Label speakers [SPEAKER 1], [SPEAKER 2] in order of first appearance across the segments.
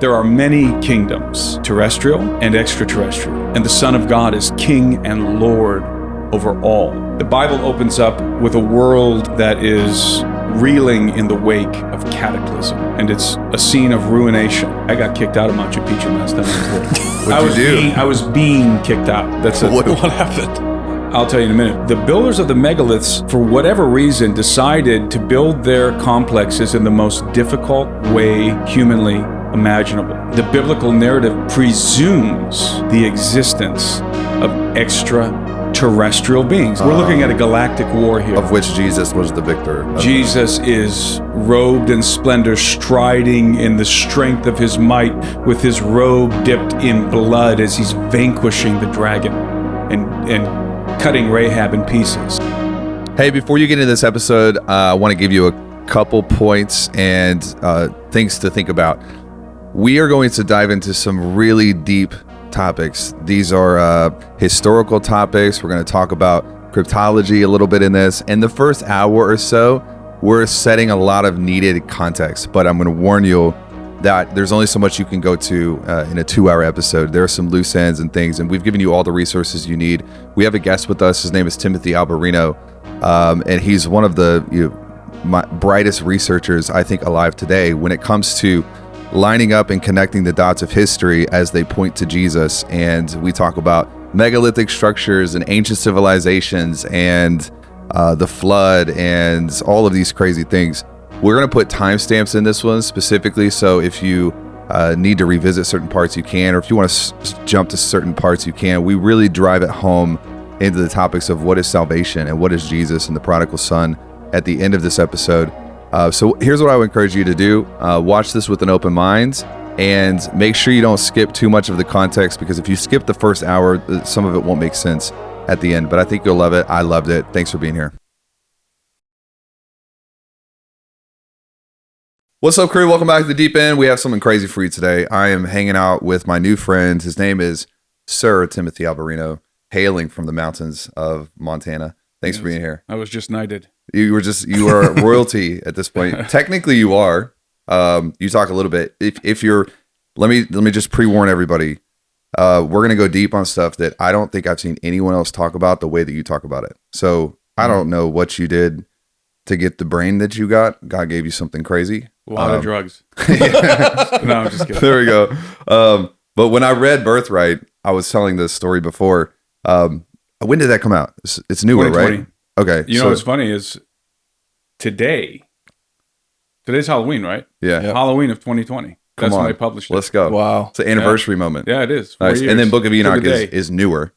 [SPEAKER 1] There are many kingdoms, terrestrial and extraterrestrial, and the Son of God is King and Lord over all. The Bible opens up with a world that is reeling in the wake of cataclysm, and it's a scene of ruination. I got kicked out of Machu Picchu last time I was there.
[SPEAKER 2] What'd you do?
[SPEAKER 1] I was being kicked out. That's
[SPEAKER 2] What happened?
[SPEAKER 1] I'll tell you in a minute. The builders of the megaliths, for whatever reason, decided to build their complexes in the most difficult way humanly imaginable. The biblical narrative presumes the existence of extraterrestrial beings. We're looking at a galactic war here.
[SPEAKER 2] Of which Jesus was the victor.
[SPEAKER 1] Jesus is robed in splendor, striding in the strength of his might, with his robe dipped in blood as he's vanquishing the dragon and cutting Rahab in pieces.
[SPEAKER 2] Hey, before you get into this episode, I want to give you a couple points and things to think about. We are going to dive into some really deep topics. These are historical topics. We're going to talk about cryptology a little bit in this. In the first hour or so, we're setting a lot of needed context, but I'm going to warn you that there's only so much you can go to in a 2-hour episode. There are some loose ends and things, and we've given you all the resources you need. We have a guest with us. His name is Timothy Alberino, and he's one of the my brightest researchers, I think, alive today when it comes to lining up and connecting the dots of history as they point to Jesus. And we talk about megalithic structures and ancient civilizations and the flood and all of these crazy things. We're going to put timestamps in this one specifically, so if you need to revisit certain parts, you can, or if you want to jump to certain parts, you can. We really drive it home into the topics of what is salvation and what is Jesus and the Prodigal Son at the end of this episode. So here's what I would encourage you to do. Watch this with an open mind and make sure you don't skip too much of the context, because if you skip the first hour, some of it won't make sense at the end. But I think you'll love it. I loved it. Thanks for being here. What's up, crew? Welcome back to the Deep End. We have something crazy for you today. I am hanging out with my new friend. His name is Sir Timothy Alberino, hailing from the mountains of Montana. Thanks for being here.
[SPEAKER 1] I was just knighted.
[SPEAKER 2] You are royalty at this point. Technically, you are. You talk a little bit. If you're, let me just pre-warn everybody. We're gonna go deep on stuff that I don't think I've seen anyone else talk about the way that you talk about it. So I don't know what you did to get the brain that you got. God gave you something crazy.
[SPEAKER 1] A lot of drugs.
[SPEAKER 2] Yeah.
[SPEAKER 1] No, I'm just kidding.
[SPEAKER 2] There we go. But when I read Birthright, I was telling this story before. When did that come out? It's newer, right? Okay.
[SPEAKER 1] You know what's funny is today's Halloween, right?
[SPEAKER 2] Yeah.
[SPEAKER 1] Halloween of 2020. That's when they published it.
[SPEAKER 2] Let's go.
[SPEAKER 3] Wow.
[SPEAKER 2] It's an anniversary moment.
[SPEAKER 1] Yeah, it is.
[SPEAKER 2] Nice. And then Book of Enoch is newer.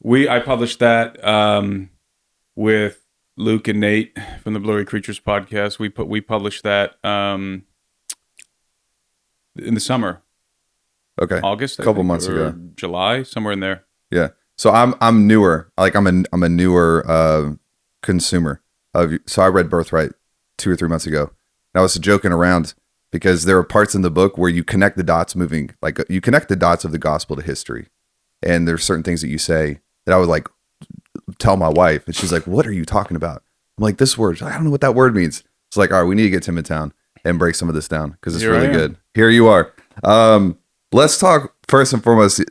[SPEAKER 1] I published that with Luke and Nate from the Blurry Creatures podcast. We published that in the summer.
[SPEAKER 2] Okay.
[SPEAKER 1] August,
[SPEAKER 2] a couple months ago.
[SPEAKER 1] July, somewhere in there.
[SPEAKER 2] Yeah. So I'm newer. Like I'm a newer consumer of. So I read Birthright 2 or 3 months ago. And I was joking around because there are parts in the book where you connect the dots you connect the dots of the gospel to history. And there's certain things that you say that I would like tell my wife, and she's like, "What are you talking about?" I'm like, "This word, I don't know what that word means." It's like, all right, we need to get Tim in town and break some of this down because it's really good. Here you are. Let's talk first and foremost.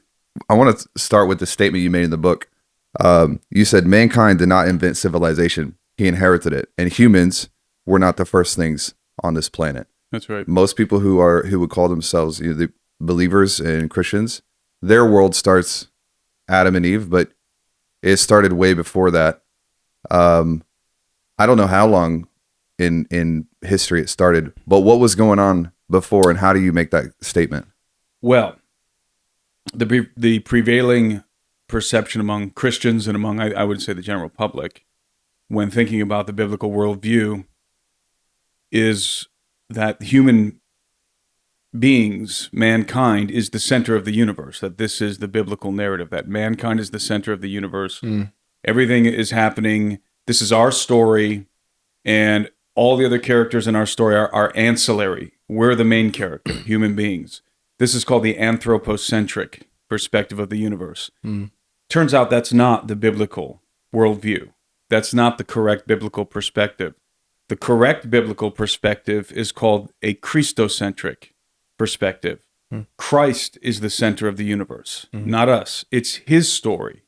[SPEAKER 2] I want to start with the statement you made in the book. You said mankind did not invent civilization; he inherited it, and humans were not the first things on this planet.
[SPEAKER 1] That's right. Most
[SPEAKER 2] people who would call themselves the believers and Christians, their world starts Adam and Eve, but it started way before that. I don't know how long in history it started, but what was going on before, and how do you make that statement?
[SPEAKER 1] Well, the prevailing perception among Christians and among, I would say, the general public, when thinking about the biblical worldview, is that human beings, mankind, is the center of the universe, that this is the biblical narrative, that mankind is the center of the universe. Everything is happening. This is our story, and all the other characters in our story are ancillary. We're the main character, human beings. This is called the anthropocentric perspective of the universe. Turns out that's not the biblical worldview. That's not the correct biblical perspective. The correct biblical perspective is called a Christocentric perspective. Christ is the center of the universe, not us. It's his story.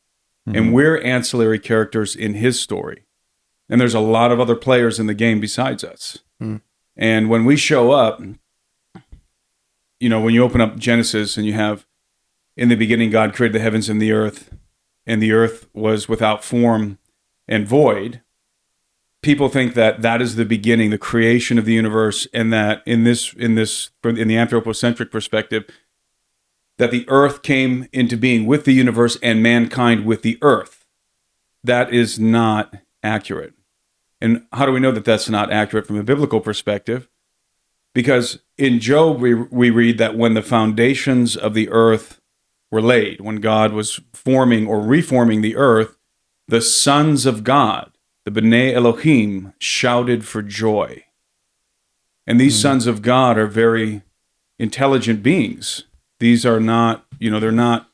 [SPEAKER 1] And we're ancillary characters in his story. And there's a lot of other players in the game besides us. And when we show up, you know, when you open up Genesis and you have, in the beginning, God created the heavens and the earth was without form and void. People think that that is the beginning, the creation of the universe, and that in the anthropocentric perspective, that the earth came into being with the universe and mankind with the earth. That is not accurate. And how do we know that that's not accurate from a biblical perspective? Because in Job, we read that when the foundations of the earth were laid, when God was forming or reforming the earth, the sons of God, the B'nai Elohim, shouted for joy. And these sons of God are very intelligent beings. These are not, you know, they're not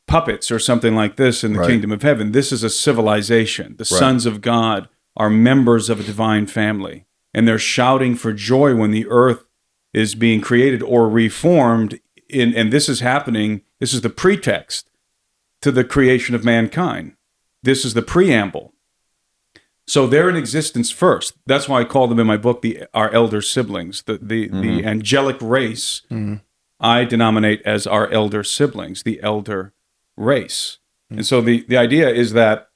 [SPEAKER 1] puppets or something like this in the kingdom of heaven. This is a civilization. The sons of God are members of a divine family. And they're shouting for joy when the earth is being created or reformed. And this is happening. This is the pretext to the creation of mankind. This is the preamble. So they're in existence first. That's why I call them in my book our elder siblings. The angelic race I denominate as our elder siblings, the elder race. And so the idea is that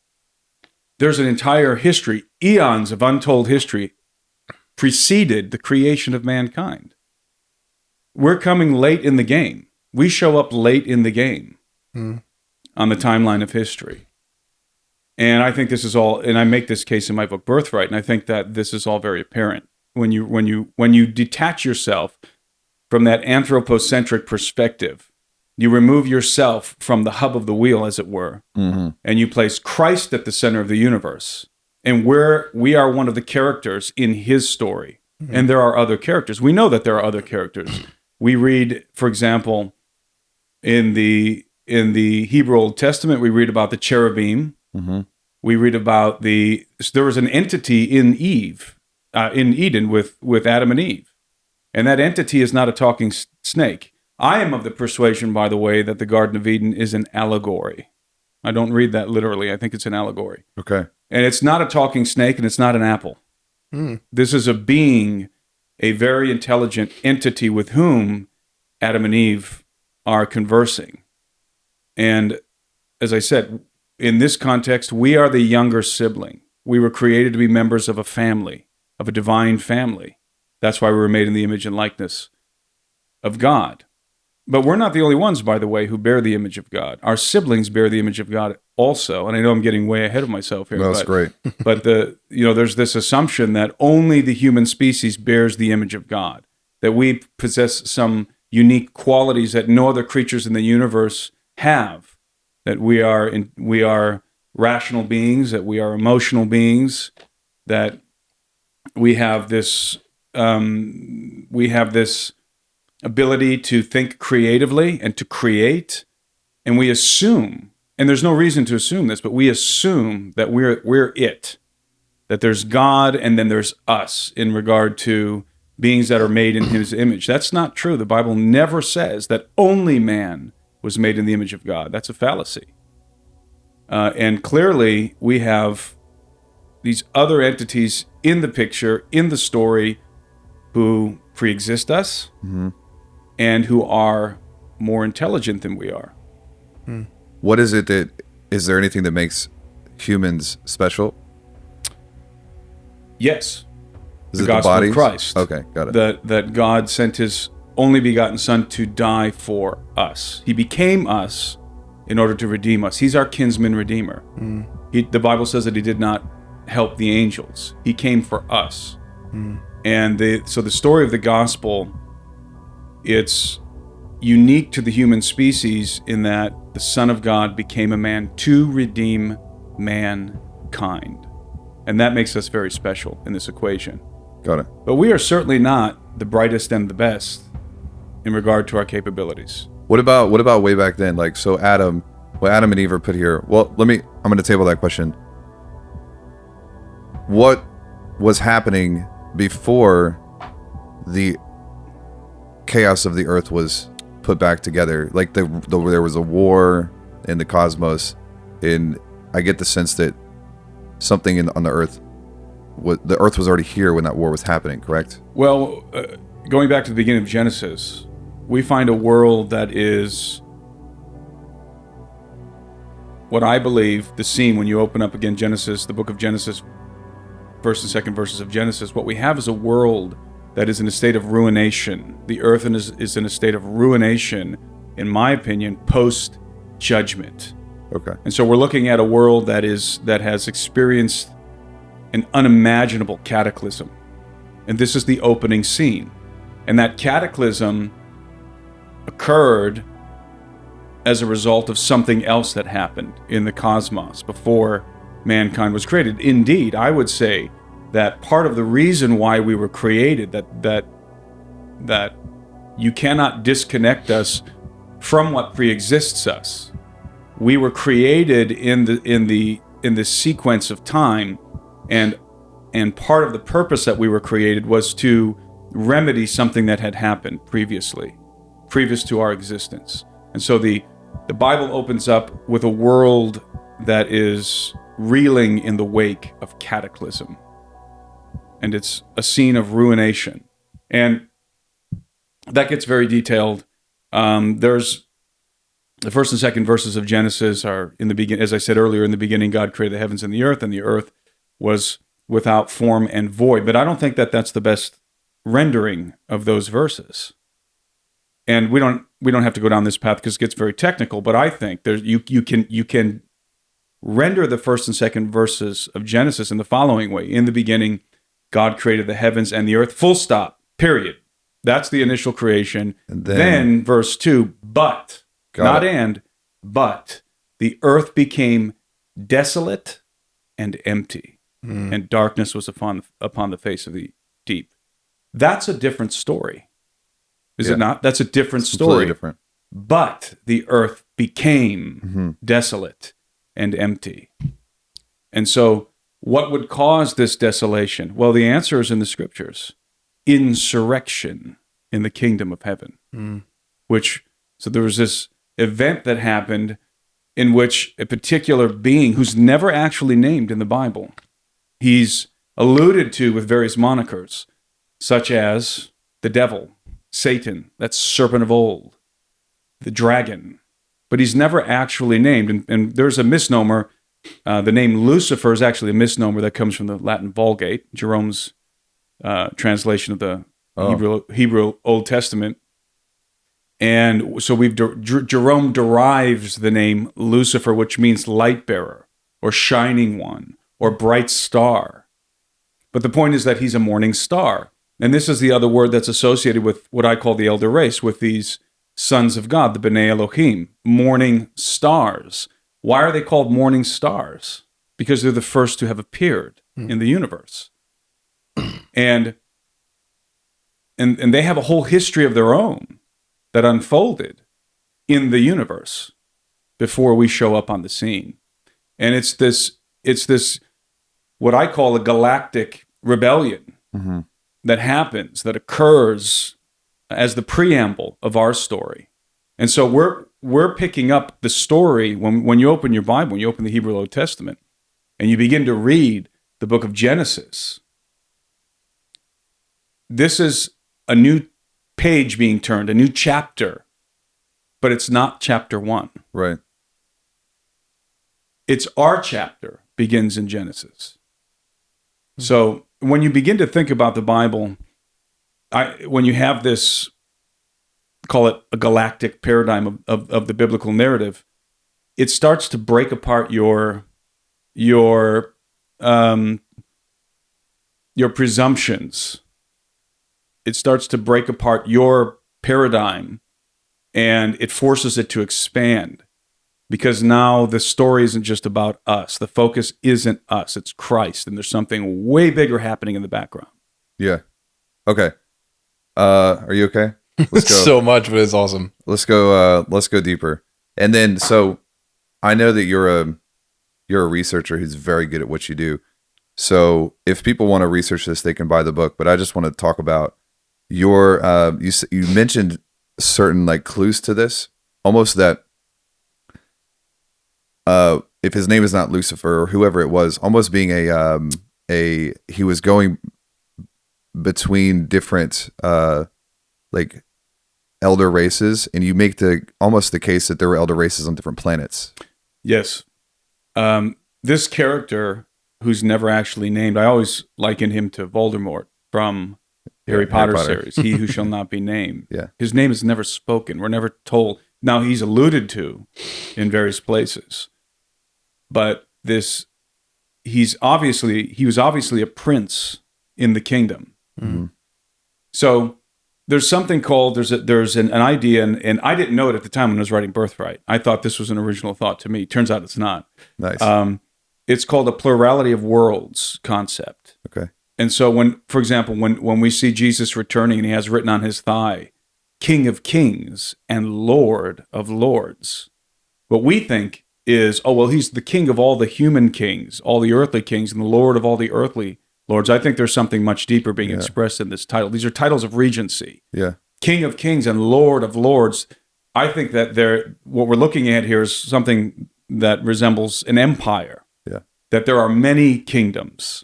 [SPEAKER 1] there's an entire history, eons of untold history, preceded the creation of mankind. We're coming late in the game. We show up late in the game on the timeline of history. And I think this is all, and I make this case in my book, Birthright, and I think that this is all very apparent. When you detach yourself from that anthropocentric perspective, you remove yourself from the hub of the wheel, as it were, and you place Christ at the center of the universe. And we are one of the characters in his story. And there are other characters. We know that there are other characters. We read, for example, in the Hebrew Old Testament, we read about the cherubim. We read about there was an entity in Eden with Adam and Eve. And that entity is not a talking snake. I am of the persuasion, by the way, that the Garden of Eden is an allegory. I don't read that literally. I think it's an allegory.
[SPEAKER 2] Okay.
[SPEAKER 1] And it's not a talking snake, and it's not an apple. This is a being, a very intelligent entity with whom Adam and Eve are conversing. And as I said, in this context, we are the younger sibling. We were created to be members of a family, of a divine family. That's why we were made in the image and likeness of God. But we're not the only ones, by the way, who bear the image of God. Our siblings bear the image of God also. And I know I'm getting way ahead of myself here.
[SPEAKER 2] No, that's great.
[SPEAKER 1] But there's this assumption that only the human species bears the image of God, that we possess some unique qualities that no other creatures in the universe have, that we are rational beings, that we are emotional beings, that we have this ability to think creatively and to create, and we assume, and there's no reason to assume this, but we assume that we're it, that there's God and then there's us in regard to beings that are made in his image. That's not true. The Bible never says that only man was made in the image of God. That's a fallacy. And clearly we have these other entities in the picture, in the story, who pre-exist us, and who are more intelligent than we are.
[SPEAKER 2] What is it is there anything that makes humans special?
[SPEAKER 1] Yes.
[SPEAKER 2] Is
[SPEAKER 1] the
[SPEAKER 2] it
[SPEAKER 1] gospel
[SPEAKER 2] the bodies?
[SPEAKER 1] of Christ.
[SPEAKER 2] Okay, got it.
[SPEAKER 1] That God sent his only begotten Son to die for us. He became us in order to redeem us. He's our kinsman redeemer. The Bible says that he did not help the angels. He came for us. And so the story of the gospel, it's unique to the human species in that the Son of God became a man to redeem mankind. And that makes us very special in this equation.
[SPEAKER 2] Got it.
[SPEAKER 1] But we are certainly not the brightest and the best in regard to our capabilities.
[SPEAKER 2] What about way back then? Like, so Adam and Eve are put here. Well, I'm going to table that question. What was happening before the chaos of the earth was put back together. Like there was a war in the cosmos, and I get the sense that something on the earth, the earth was already here when that war was happening, correct?
[SPEAKER 1] Well, going back to the beginning of Genesis, we find a world that is what I believe the scene when you open up again Genesis, the book of Genesis, first and second verses of Genesis. What we have is a world that is in a state of ruination. The earth is in a state of ruination, in my opinion, post-judgment.
[SPEAKER 2] Okay.
[SPEAKER 1] And so we're looking at a world that has experienced an unimaginable cataclysm. And this is the opening scene. And that cataclysm occurred as a result of something else that happened in the cosmos before mankind was created. Indeed, I would say that part of the reason why we were created, that you cannot disconnect us from what preexists us. We were created in the sequence of time, and part of the purpose that we were created was to remedy something that had happened previous to our existence. And so the Bible opens up with a world that is reeling in the wake of cataclysm. And it's a scene of ruination. And that gets very detailed. There's the first and second verses of Genesis are in the beginning. As I said earlier, in the beginning, God created the heavens and the earth was without form and void. But I don't think that that's the best rendering of those verses. And we don't have to go down this path because it gets very technical. But I think you can render the first and second verses of Genesis in the following way: in the beginning, God created the heavens and the earth. Full stop. Period. That's the initial creation.
[SPEAKER 2] And
[SPEAKER 1] then verse 2, but, not and, but the earth became desolate and empty, and darkness was upon the face of the deep. That's a different story. Is it not? That's a different story.
[SPEAKER 2] Completely different.
[SPEAKER 1] But the earth became desolate and empty. And so what would cause this desolation? Well, the answer is in the scriptures. Insurrection in the kingdom of heaven. So there was this event that happened in which a particular being who's never actually named in the Bible, he's alluded to with various monikers, such as the devil, Satan, that's serpent of old, the dragon, but he's never actually named. And there's a misnomer. The name Lucifer is actually a misnomer that comes from the Latin Vulgate, Jerome's translation of the Hebrew Old Testament. And so Jerome derives the name Lucifer, which means light bearer or shining one or bright star. But the point is that he's a morning star. And this is the other word that's associated with what I call the elder race, with these sons of God, the B'nai Elohim, morning stars. Why are they called morning stars? Because they're the first to have appeared in the universe. And they have a whole history of their own that unfolded in the universe before we show up on the scene. And it's this what I call a galactic rebellion that happens, that occurs as the preamble of our story. And so we're picking up the story when you open your Bible, when you open the Hebrew Old Testament, and you begin to read the book of Genesis. This is a new page being turned, a new chapter, but it's not chapter 1.
[SPEAKER 2] Right.
[SPEAKER 1] It's our chapter begins in Genesis. So when you begin to think about the Bible, when you have this, call it a galactic paradigm of the biblical narrative, it starts to break apart your presumptions. It starts to break apart your paradigm, and it forces it to expand, because now the story isn't just about us. The focus isn't us, it's Christ, and there's something way bigger happening in the background.
[SPEAKER 2] Yeah. Okay. Are you okay?
[SPEAKER 3] Let's go. So much, but it's awesome.
[SPEAKER 2] Let's go deeper. And then, so I know that you're a researcher who's very good at what you do. So if people want to research this, they can buy the book. But I just want to talk about, you mentioned certain like clues to this, almost that if his name is not Lucifer or whoever it was, almost being he was going between different like elder races, and you make almost the case that there were elder races on different planets.
[SPEAKER 1] Yes. This character, who's never actually named, I always liken him to Voldemort from Harry Potter series, He Who Shall Not Be Named.
[SPEAKER 2] Yeah.
[SPEAKER 1] His name is never spoken. We're never told. Now, he's alluded to in various places. But he was obviously a prince in the kingdom.
[SPEAKER 2] Mm-hmm.
[SPEAKER 1] So there's something called, there's an idea, and I didn't know it at the time when I was writing Birthright. I thought this was an original thought to me. Turns out it's not.
[SPEAKER 2] Nice.
[SPEAKER 1] It's called a plurality of worlds concept.
[SPEAKER 2] Okay.
[SPEAKER 1] And so for example, when we see Jesus returning and he has written on his thigh, King of Kings and Lord of Lords, what we think is, he's the king of all the human kings, all the earthly kings, and the Lord of all the earthly lords. I think there's something much deeper being expressed in this title. These are titles of regency.
[SPEAKER 2] Yeah.
[SPEAKER 1] King of Kings and Lord of Lords. I think that what we're looking at here is something that resembles an empire.
[SPEAKER 2] Yeah.
[SPEAKER 1] That there are many kingdoms,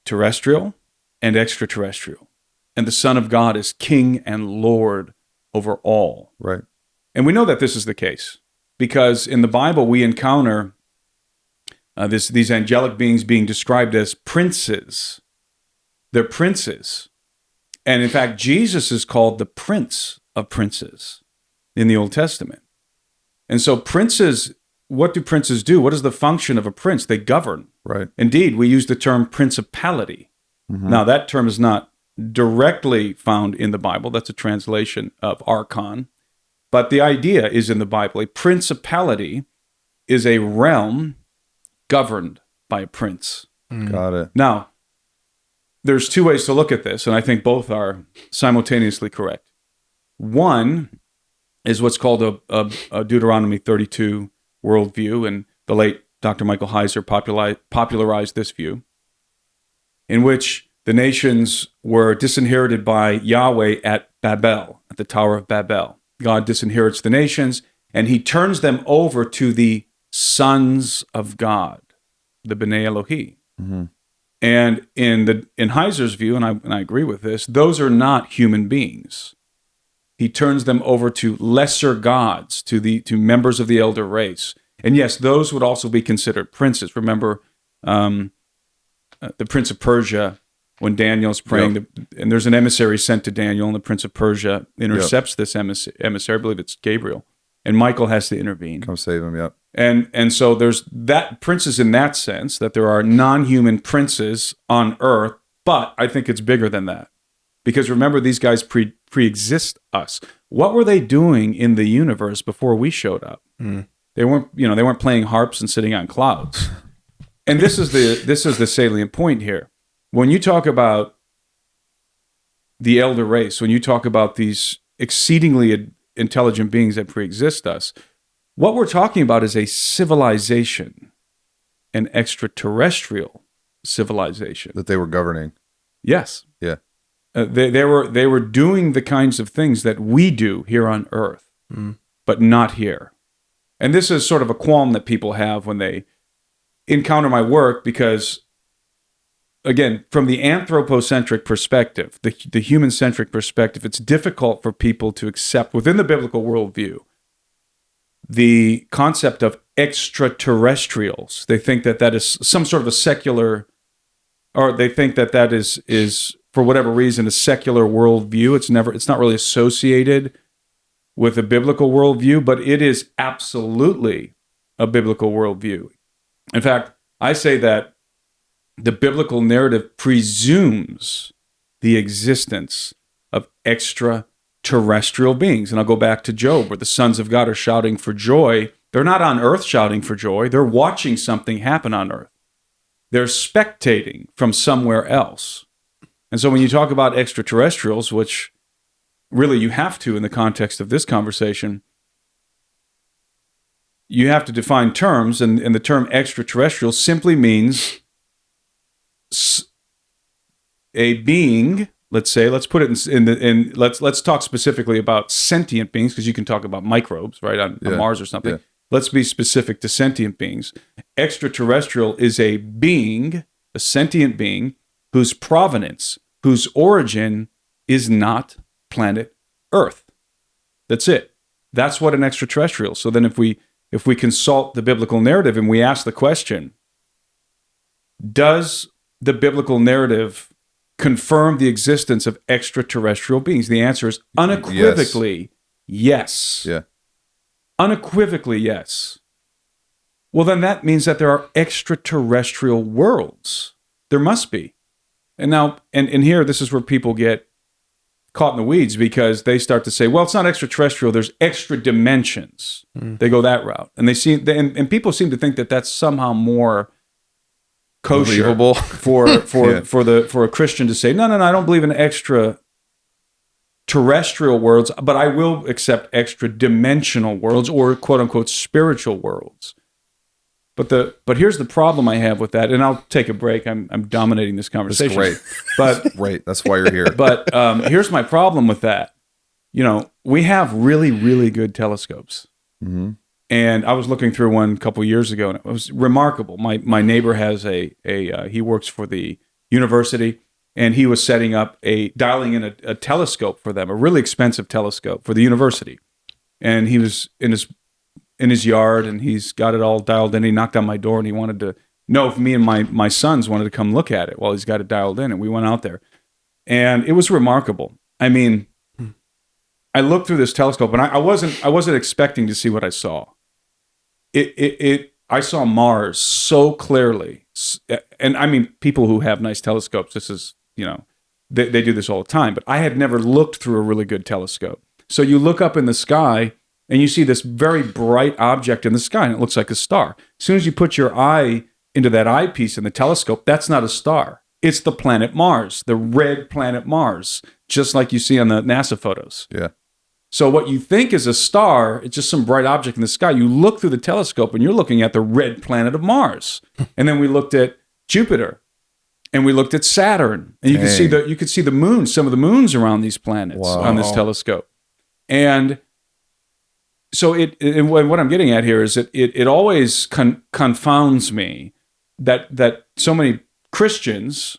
[SPEAKER 1] terrestrial and extraterrestrial. And the Son of God is King and Lord over all.
[SPEAKER 2] Right.
[SPEAKER 1] And we know that this is the case because in the Bible we encounter these angelic beings being described as princes. They're princes. And in fact, Jesus is called the Prince of Princes in the Old Testament. And so princes, what do princes do? What is the function of a prince? They govern.
[SPEAKER 2] Right.
[SPEAKER 1] Indeed, we use the term principality.
[SPEAKER 2] Mm-hmm.
[SPEAKER 1] Now, that term is not directly found in the Bible. That's a translation of archon. But the idea is in the Bible. A principality is a realm governed by a prince.
[SPEAKER 2] Got it.
[SPEAKER 1] Now, there's two ways to look at this, and I think both are simultaneously correct. One is what's called a Deuteronomy 32 worldview, and the late Dr. Michael Heiser popularized this view, in which the nations were disinherited by Yahweh at Babel, at the Tower of Babel. God disinherits the nations, and he turns them over to the sons of God, the B'nai Elohi.
[SPEAKER 2] Mm-hmm.
[SPEAKER 1] And in Heiser's view, and I agree with this, those are not human beings. He turns them over to lesser gods, to members of the elder race. And yes, those would also be considered princes. Remember the Prince of Persia, when Daniel's praying, and there's an emissary sent to Daniel, and the Prince of Persia intercepts this emissary. I believe it's Gabriel. And Michael has to intervene.
[SPEAKER 2] Come save him, yep.
[SPEAKER 1] And so there's that princes in that sense, that there are non-human princes on earth, but I think it's bigger than that. Because remember, these guys pre-exist us. What were they doing in the universe before we showed up?
[SPEAKER 2] Mm.
[SPEAKER 1] They weren't playing harps and sitting on clouds. And this is the salient point here. When you talk about the elder race, when you talk about these exceedingly intelligent beings that pre-exist us, what we're talking about is a civilization, an extraterrestrial civilization
[SPEAKER 2] That they were governing.
[SPEAKER 1] Yes.
[SPEAKER 2] Yeah.
[SPEAKER 1] They were doing the kinds of things that we do here on Earth, but not here. And this is sort of a qualm that people have when they encounter my work because, again, from the anthropocentric perspective, the human-centric perspective, it's difficult for people to accept within the biblical worldview the concept of extraterrestrials. They think that is some sort of a secular, or they think that is for whatever reason a secular worldview. It's not really associated with a biblical worldview, but it is absolutely a biblical worldview. In fact, I say that the biblical narrative presumes the existence of extraterrestrial beings. And I'll go back to Job, where the sons of God are shouting for joy. They're not on earth shouting for joy. They're watching something happen on earth. They're spectating from somewhere else. And so when you talk about extraterrestrials, which really you have to in the context of this conversation, you have to define terms, and the term extraterrestrial simply means a being let's put it let's talk specifically about sentient beings, because you can talk about microbes, right, on Mars or something. Yeah. Let's be specific to sentient beings. Extraterrestrial is a sentient being whose provenance, whose origin is not planet Earth. That's it. That's what an extraterrestrial. So then if we consult the biblical narrative and we ask the question, does the biblical narrative confirm the existence of extraterrestrial beings? The answer is unequivocally yes.
[SPEAKER 2] Yeah.
[SPEAKER 1] Unequivocally yes. Well, then that means that there are extraterrestrial worlds. There must be. And now, and here, this is where people get caught in the weeds, because they start to say, well, it's not extraterrestrial, there's extra dimensions. They go that route. And and people seem to think that that's somehow more kosher for a Christian to say, no, I don't believe in extra terrestrial worlds, but I will accept extra dimensional worlds, or quote unquote spiritual worlds. But here's the problem I have with that, and I'll take a break. I'm dominating this conversation.
[SPEAKER 2] That's great.
[SPEAKER 1] But
[SPEAKER 2] great. That's why you're here.
[SPEAKER 1] But here's my problem with that. We have really, really good telescopes. Mm-hmm. And I was looking through one a couple years ago, and it was remarkable. My neighbor has he works for the university, and he was dialing in a telescope for them, a really expensive telescope for the university. And he was in his yard, and he's got it all dialed in. He knocked on my door, and he wanted to know if me and my sons wanted to come look at it while he's got it dialed in. And we went out there, and it was remarkable. I mean, I looked through this telescope, and I wasn't expecting to see what I saw. I saw Mars so clearly, and I mean, people who have nice telescopes, this is, they do this all the time, but I had never looked through a really good telescope. So you look up in the sky, and you see this very bright object in the sky, and it looks like a star. As soon as you put your eye into that eyepiece in the telescope, that's not a star. It's the planet Mars, the red planet Mars, just like you see on the NASA photos.
[SPEAKER 2] Yeah.
[SPEAKER 1] So what you think is a star, it's just some bright object in the sky. You look through the telescope, and you're looking at the red planet of Mars. And then we looked at Jupiter, and we looked at Saturn, and you could see the moon, some of the moons around these planets on this telescope. And so and what I'm getting at here is that it always confounds me that so many Christians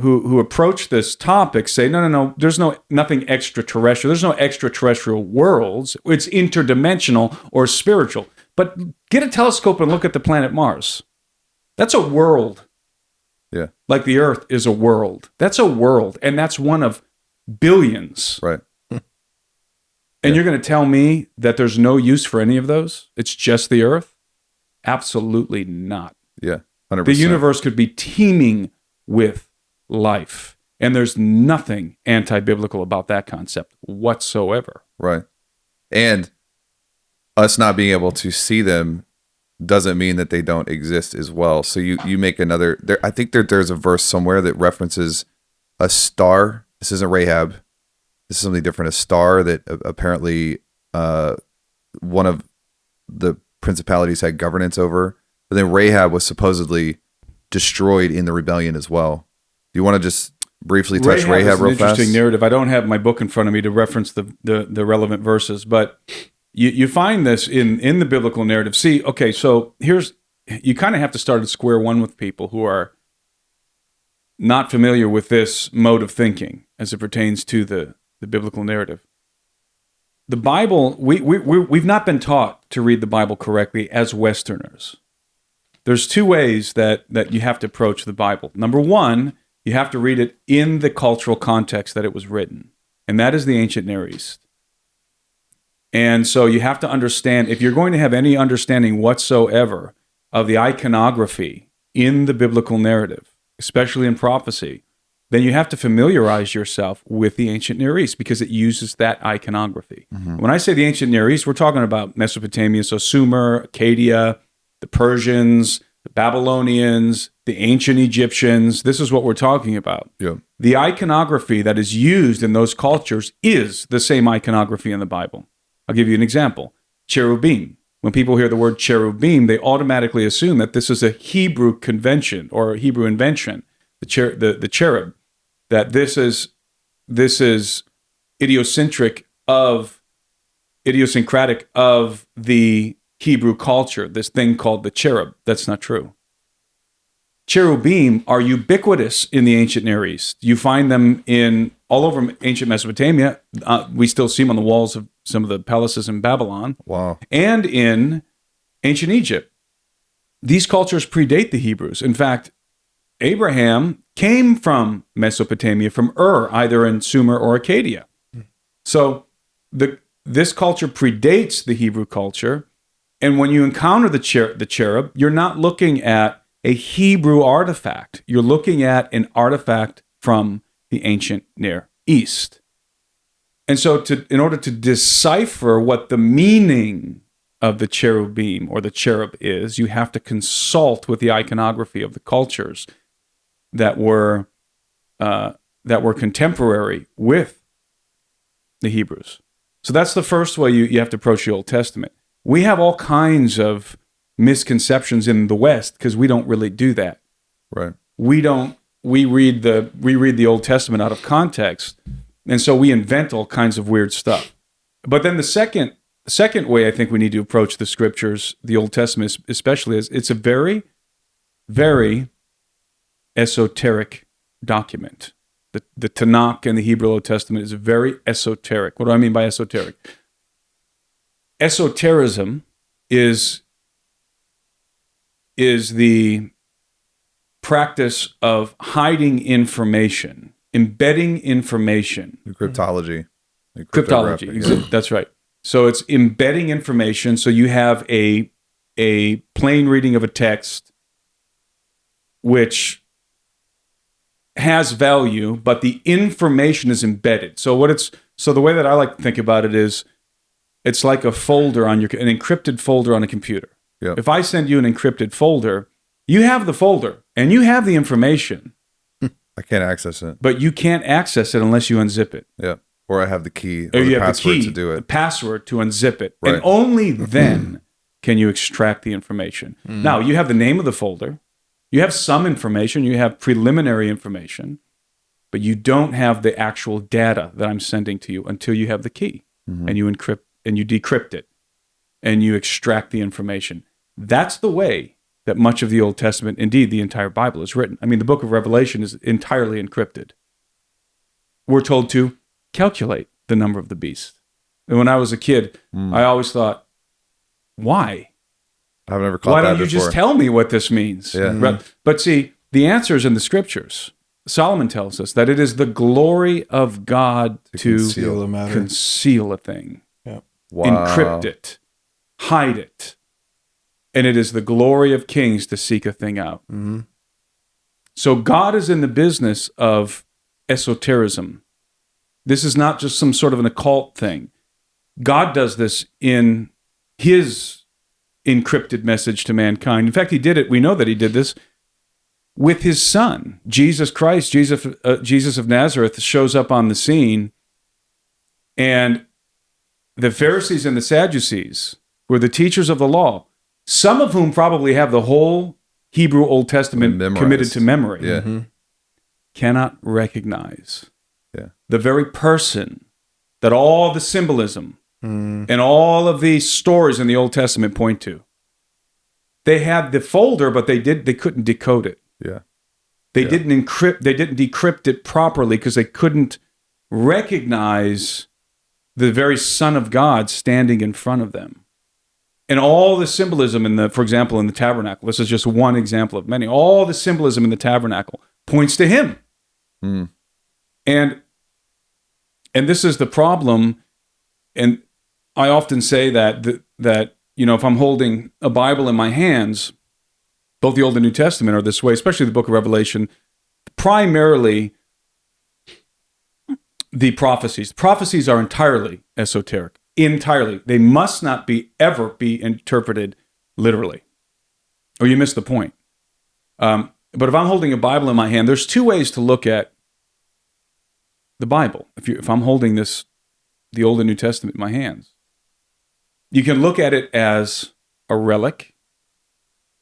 [SPEAKER 1] who approach this topic say, no, there's nothing extraterrestrial. There's no extraterrestrial worlds. It's interdimensional or spiritual. But get a telescope and look at the planet Mars. That's a world.
[SPEAKER 2] Yeah.
[SPEAKER 1] Like the Earth is a world. That's a world, and that's one of billions.
[SPEAKER 2] Right.
[SPEAKER 1] And you're going to tell me that there's no use for any of those? It's just the Earth? Absolutely not.
[SPEAKER 2] Yeah, 100%.
[SPEAKER 1] The universe could be teeming with life, and there's nothing anti-biblical about that concept whatsoever.
[SPEAKER 2] Right. And us not being able to see them doesn't mean that they don't exist as well. So you make another... I think there's a verse somewhere that references a star. This isn't Rahab. This is something different. A star that apparently one of the principalities had governance over. But then Rahab was supposedly destroyed in the rebellion as well. Do you want to just briefly touch Rahab real fast?
[SPEAKER 1] Interesting narrative. I don't have my book in front of me to reference the relevant verses, but you find this in the biblical narrative. See, okay, so you kind of have to start at square one with people who are not familiar with this mode of thinking as it pertains to the biblical narrative. The Bible, we've not been taught to read the Bible correctly as Westerners. There's two ways that you have to approach the Bible. Number one, you have to read it in the cultural context that it was written, and that is the ancient Near East. And so you have to understand, if you're going to have any understanding whatsoever of the iconography in the biblical narrative, especially in prophecy, then you have to familiarize yourself with the ancient Near East because it uses that iconography. Mm-hmm. When I say the ancient Near East, we're talking about Mesopotamia, so Sumer, Acadia, the Persians, the Babylonians, the ancient Egyptians. This is what we're talking about.
[SPEAKER 2] Yeah.
[SPEAKER 1] The iconography that is used in those cultures is the same iconography in the Bible. I'll give you an example. Cherubim. When people hear the word cherubim, they automatically assume that this is a Hebrew convention or a Hebrew invention. The cherub, that this is this is idiosyncratic of the Hebrew culture, this thing called the cherub. That's not true. Cherubim are ubiquitous in the ancient Near East. You find them all over ancient Mesopotamia. We still see them on the walls of some of the palaces in Babylon.
[SPEAKER 2] Wow.
[SPEAKER 1] And in ancient Egypt. These cultures predate the Hebrews. In fact, Abraham came from Mesopotamia, from Ur, either in Sumer or Acadia. So this culture predates the Hebrew culture. And when you encounter the cherub, you're not looking at a Hebrew artifact. You're looking at an artifact from the ancient Near East. And so in order to decipher what the meaning of the cherubim or the cherub is, you have to consult with the iconography of the cultures that were contemporary with the Hebrews. So that's the first way you have to approach the Old Testament. We have all kinds of misconceptions in the West because we don't really do that.
[SPEAKER 2] Right.
[SPEAKER 1] We read the Old Testament out of context, and so we invent all kinds of weird stuff. But then the second way I think we need to approach the scriptures, the Old Testament especially, is it's a very, very esoteric document. The Tanakh and the Hebrew Old Testament is very esoteric. What do I mean by esoteric? Esotericism is the practice of hiding information, embedding information.
[SPEAKER 2] The cryptology.
[SPEAKER 1] Cryptology, that's right. So it's embedding information. So you have a plain reading of a text which has value, but the information is embedded. So the way that I like to think about it is it's like a folder an encrypted folder on a computer.
[SPEAKER 2] Yep.
[SPEAKER 1] If I send you an encrypted folder, you have the folder and you have the information.
[SPEAKER 2] I can't access it.
[SPEAKER 1] But you can't access it unless you unzip it.
[SPEAKER 2] Yeah. Or I have the key
[SPEAKER 1] or
[SPEAKER 2] or
[SPEAKER 1] you
[SPEAKER 2] the
[SPEAKER 1] have
[SPEAKER 2] password
[SPEAKER 1] the key,
[SPEAKER 2] to do it.
[SPEAKER 1] The password to unzip it.
[SPEAKER 2] Right.
[SPEAKER 1] And only then can you extract the information. Now, you have the name of the folder. You have some information. You have preliminary information. But you don't have the actual data that I'm sending to you until you have the key. And you encrypt and you decrypt it. And you extract the information. That's the way that much of the Old Testament, indeed the entire Bible, is written. I mean, the book of Revelation is entirely encrypted. We're told to calculate the number of the beast. And when I was a kid, I always thought, why?
[SPEAKER 2] I've never caught
[SPEAKER 1] Why
[SPEAKER 2] that
[SPEAKER 1] don't you
[SPEAKER 2] before.
[SPEAKER 1] just tell me what this means?
[SPEAKER 2] Yeah.
[SPEAKER 1] But see, the answer is in the scriptures. Solomon tells us that it is the glory of God to
[SPEAKER 3] conceal a matter.
[SPEAKER 1] conceal a thing,
[SPEAKER 2] Wow.
[SPEAKER 1] encrypt it, hide it. And it is the glory of kings to seek a thing out. So God is in the business of esotericism. This is not just some sort of an occult thing. God does this in his encrypted message to mankind. In fact, he did it. We know that he did this with his son, Jesus Christ. Jesus of Nazareth shows up on the scene, and the Pharisees and the Sadducees were the teachers of the law, some of whom probably have the whole Hebrew Old Testament
[SPEAKER 2] Memorized.
[SPEAKER 1] committed to memory,
[SPEAKER 2] Yeah.
[SPEAKER 1] cannot recognize the very person that all the symbolism and all of the stories in the Old Testament point to. They had the folder, but they couldn't decode it.
[SPEAKER 2] Yeah.
[SPEAKER 1] They didn't decrypt it properly because they couldn't recognize the very Son of God standing in front of them. And all the symbolism for example, in the tabernacle, this is just one example of many, all the symbolism in the tabernacle points to him. And this is the problem. And I often say that if I'm holding a Bible in my hands, both the Old and New Testament are this way, especially the book of Revelation, primarily the prophecies. Prophecies are entirely esoteric. Entirely. They must not ever be interpreted literally, or you miss the point. But if I'm holding a Bible in my hand, there's two ways to look at the Bible. If I'm holding the Old and New Testament in my hands, you can look at it as a relic,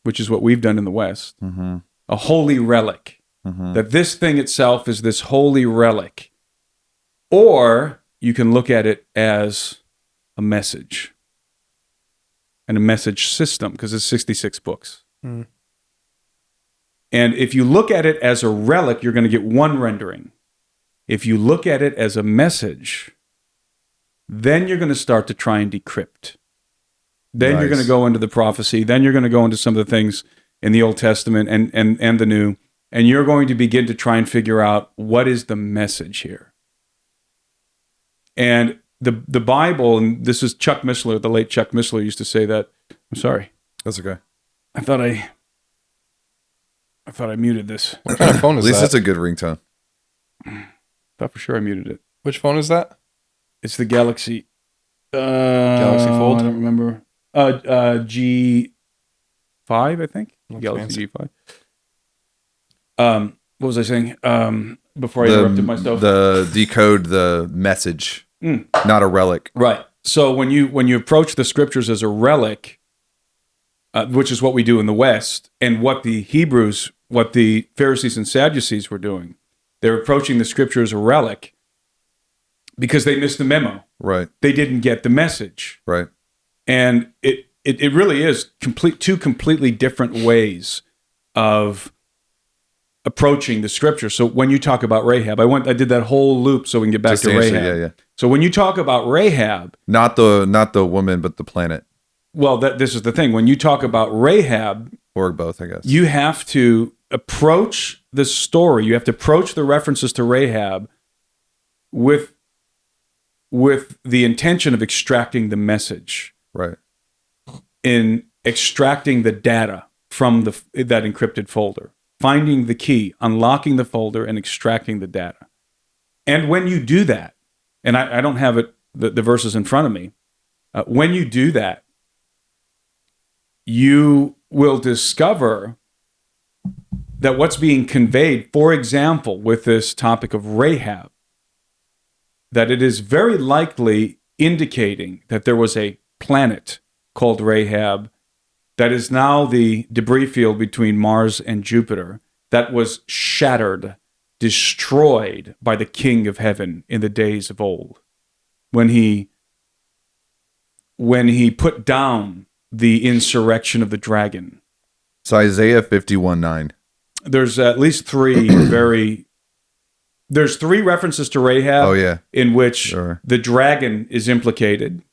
[SPEAKER 1] which is what we've done in the West, a holy relic, that this thing itself is this holy relic. Or you can look at it as a message and a message system, because it's 66 books.
[SPEAKER 3] Mm.
[SPEAKER 1] And if you look at it as a relic, you're going to get one rendering. If you look at it as a message, then you're going to start to try and decrypt. Then you're going to go into the prophecy. Then you're going to go into some of the things in the Old Testament and the New. And you're going to begin to try and figure out what is the message here. And the Bible, and this is Chuck Missler, the late Chuck Missler used to say that. I'm sorry.
[SPEAKER 2] That's okay.
[SPEAKER 1] I thought I muted this.
[SPEAKER 3] What kind of phone is
[SPEAKER 2] At least
[SPEAKER 3] that?
[SPEAKER 2] it's a good ringtone.
[SPEAKER 1] I thought for sure I muted it.
[SPEAKER 3] Which phone is that?
[SPEAKER 1] It's the Galaxy.
[SPEAKER 3] Galaxy Fold?
[SPEAKER 1] I don't remember. G5, I think.
[SPEAKER 3] Looks
[SPEAKER 1] Galaxy G5. What was I saying? Before I interrupted myself.
[SPEAKER 2] The decode the message, not a relic.
[SPEAKER 1] Right. So when you approach the scriptures as a relic, which is what we do in the West, and what the Pharisees and Sadducees were doing, they're approaching the scripture as a relic because they missed the memo.
[SPEAKER 2] Right.
[SPEAKER 1] They didn't get the message.
[SPEAKER 2] Right.
[SPEAKER 1] And it really is two completely different ways of approaching the scripture. So when you talk about Rahab, I did that whole loop so we can get back
[SPEAKER 2] Just
[SPEAKER 1] to
[SPEAKER 2] answer,
[SPEAKER 1] Rahab.
[SPEAKER 2] yeah.
[SPEAKER 1] So when you talk about Rahab,
[SPEAKER 2] Not the woman, but the planet,
[SPEAKER 1] well, this is the thing. When you talk about Rahab,
[SPEAKER 2] or both, I guess.
[SPEAKER 1] you have to approach the story. You have to approach the references to Rahab with the intention of extracting the message,
[SPEAKER 2] Right.
[SPEAKER 1] in extracting the data from that encrypted folder, finding the key, unlocking the folder, and extracting the data. And when you do that, and I don't have the verses in front of me, when you do that, you will discover that what's being conveyed, for example, with this topic of Rahab, that it is very likely indicating that there was a planet called Rahab that is now the debris field between Mars and Jupiter that was shattered, destroyed by the King of Heaven in the days of old, when he put down the insurrection of the dragon.
[SPEAKER 2] So Isaiah 51:9.
[SPEAKER 1] There's at least there's three references to Rahab.
[SPEAKER 2] Oh yeah.
[SPEAKER 1] In which
[SPEAKER 2] Sure.
[SPEAKER 1] the dragon is implicated,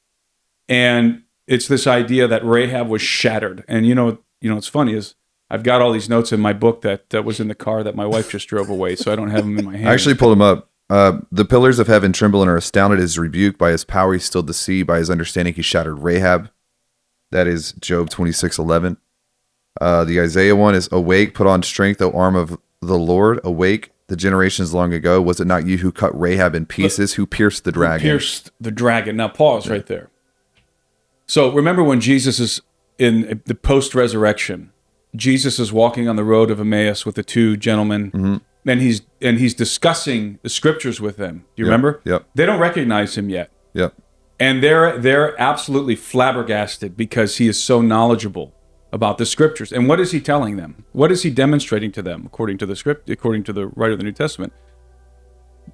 [SPEAKER 1] and it's this idea that Rahab was shattered. And you know what's funny is I've got all these notes in my book that was in the car that my wife just drove away, so I don't have them in my hand.
[SPEAKER 2] I actually pulled them up. The pillars of heaven tremble and are astounded at his rebuke. By his power he stilled the sea. By his understanding he shattered Rahab. That is Job 26:11. The Isaiah one is, awake, put on strength, O arm of the Lord. Awake, the generations long ago. Was it not you who cut Rahab in pieces, who pierced the dragon?
[SPEAKER 1] Pierced the dragon. Now pause right there. So remember when Jesus is in the post-resurrection, Jesus is walking on the road of Emmaus with the two gentlemen, and he's discussing the scriptures with them. Do you remember?
[SPEAKER 2] Yep.
[SPEAKER 1] They don't recognize him yet.
[SPEAKER 2] Yep.
[SPEAKER 1] And they're absolutely flabbergasted because he is so knowledgeable about the scriptures. And what is he telling them? What is he demonstrating to them according to the script, according to the writer of the New Testament,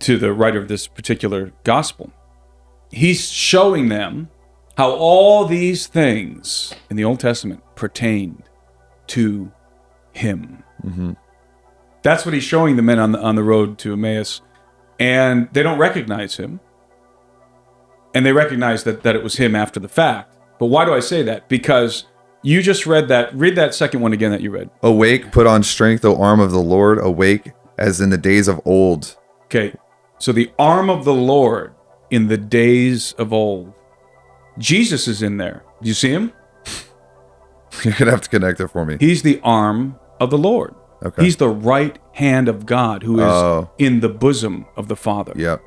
[SPEAKER 1] to the writer of this particular gospel? He's showing them how all these things in the Old Testament pertained to him.
[SPEAKER 2] Mm-hmm.
[SPEAKER 1] That's what he's showing the men on the road to Emmaus. And they don't recognize him. And they recognize that it was him after the fact. But why do I say that? Because you just read that. Read that second one again that you read.
[SPEAKER 2] Awake, put on strength, O arm of the Lord. Awake, as in the days of old.
[SPEAKER 1] Okay. So the arm of the Lord in the days of old. Jesus is in there. Do you see him?
[SPEAKER 2] You're going to have to connect it for me.
[SPEAKER 1] He's the arm of the Lord.
[SPEAKER 2] Okay.
[SPEAKER 1] He's the right hand of God who is in the bosom of the Father.
[SPEAKER 2] Yep.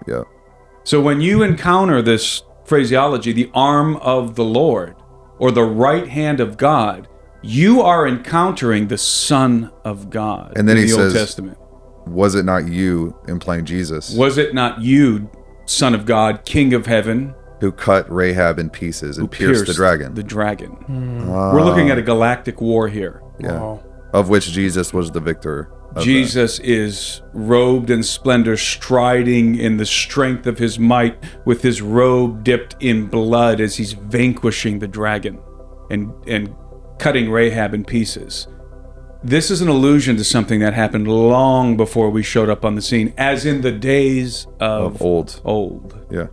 [SPEAKER 1] So when you encounter this phraseology, the arm of the Lord, or the right hand of God, you are encountering the Son of God.
[SPEAKER 2] And then
[SPEAKER 1] in
[SPEAKER 2] he
[SPEAKER 1] the
[SPEAKER 2] says,
[SPEAKER 1] Old Testament.
[SPEAKER 2] Was it not you, implying Jesus,
[SPEAKER 1] Was it not you, Son of God, King of Heaven,
[SPEAKER 2] who cut Rahab in pieces and pierced the dragon?
[SPEAKER 1] The dragon. We're looking at a galactic war here.
[SPEAKER 2] Yeah.
[SPEAKER 3] Wow.
[SPEAKER 2] Of which Jesus was the victor.
[SPEAKER 1] Jesus is robed in splendor, striding in the strength of his might, with his robe dipped in blood as he's vanquishing the dragon and cutting Rahab in pieces. This is an allusion to something that happened long before we showed up on the scene, as in the days of old.
[SPEAKER 2] Yeah.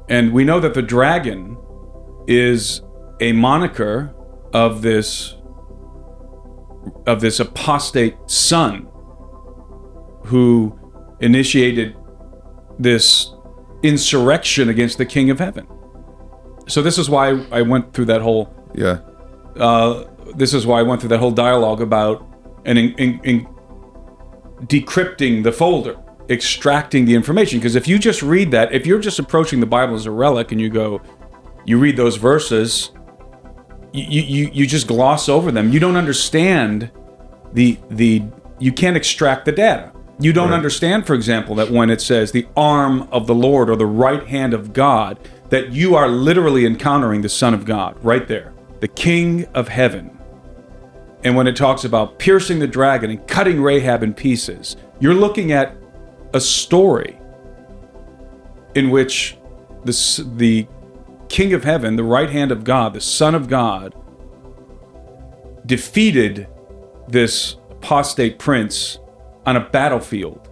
[SPEAKER 1] And we know that the dragon is a moniker of this apostate son who initiated this insurrection against the King of Heaven. So this is why I went through that whole dialogue about in decrypting the folder, extracting the information. Because if you just read that, if you're just approaching the Bible as a relic and you read those verses, you just gloss over them. You don't understand you can't extract the data. You don't understand, for example, that when it says the arm of the Lord or the right hand of God, that you are literally encountering the Son of God right there, the King of Heaven. And when it talks about piercing the dragon and cutting Rahab in pieces, you're looking at a story in which the King of Heaven, the right hand of God, the Son of God, defeated this apostate prince on a battlefield.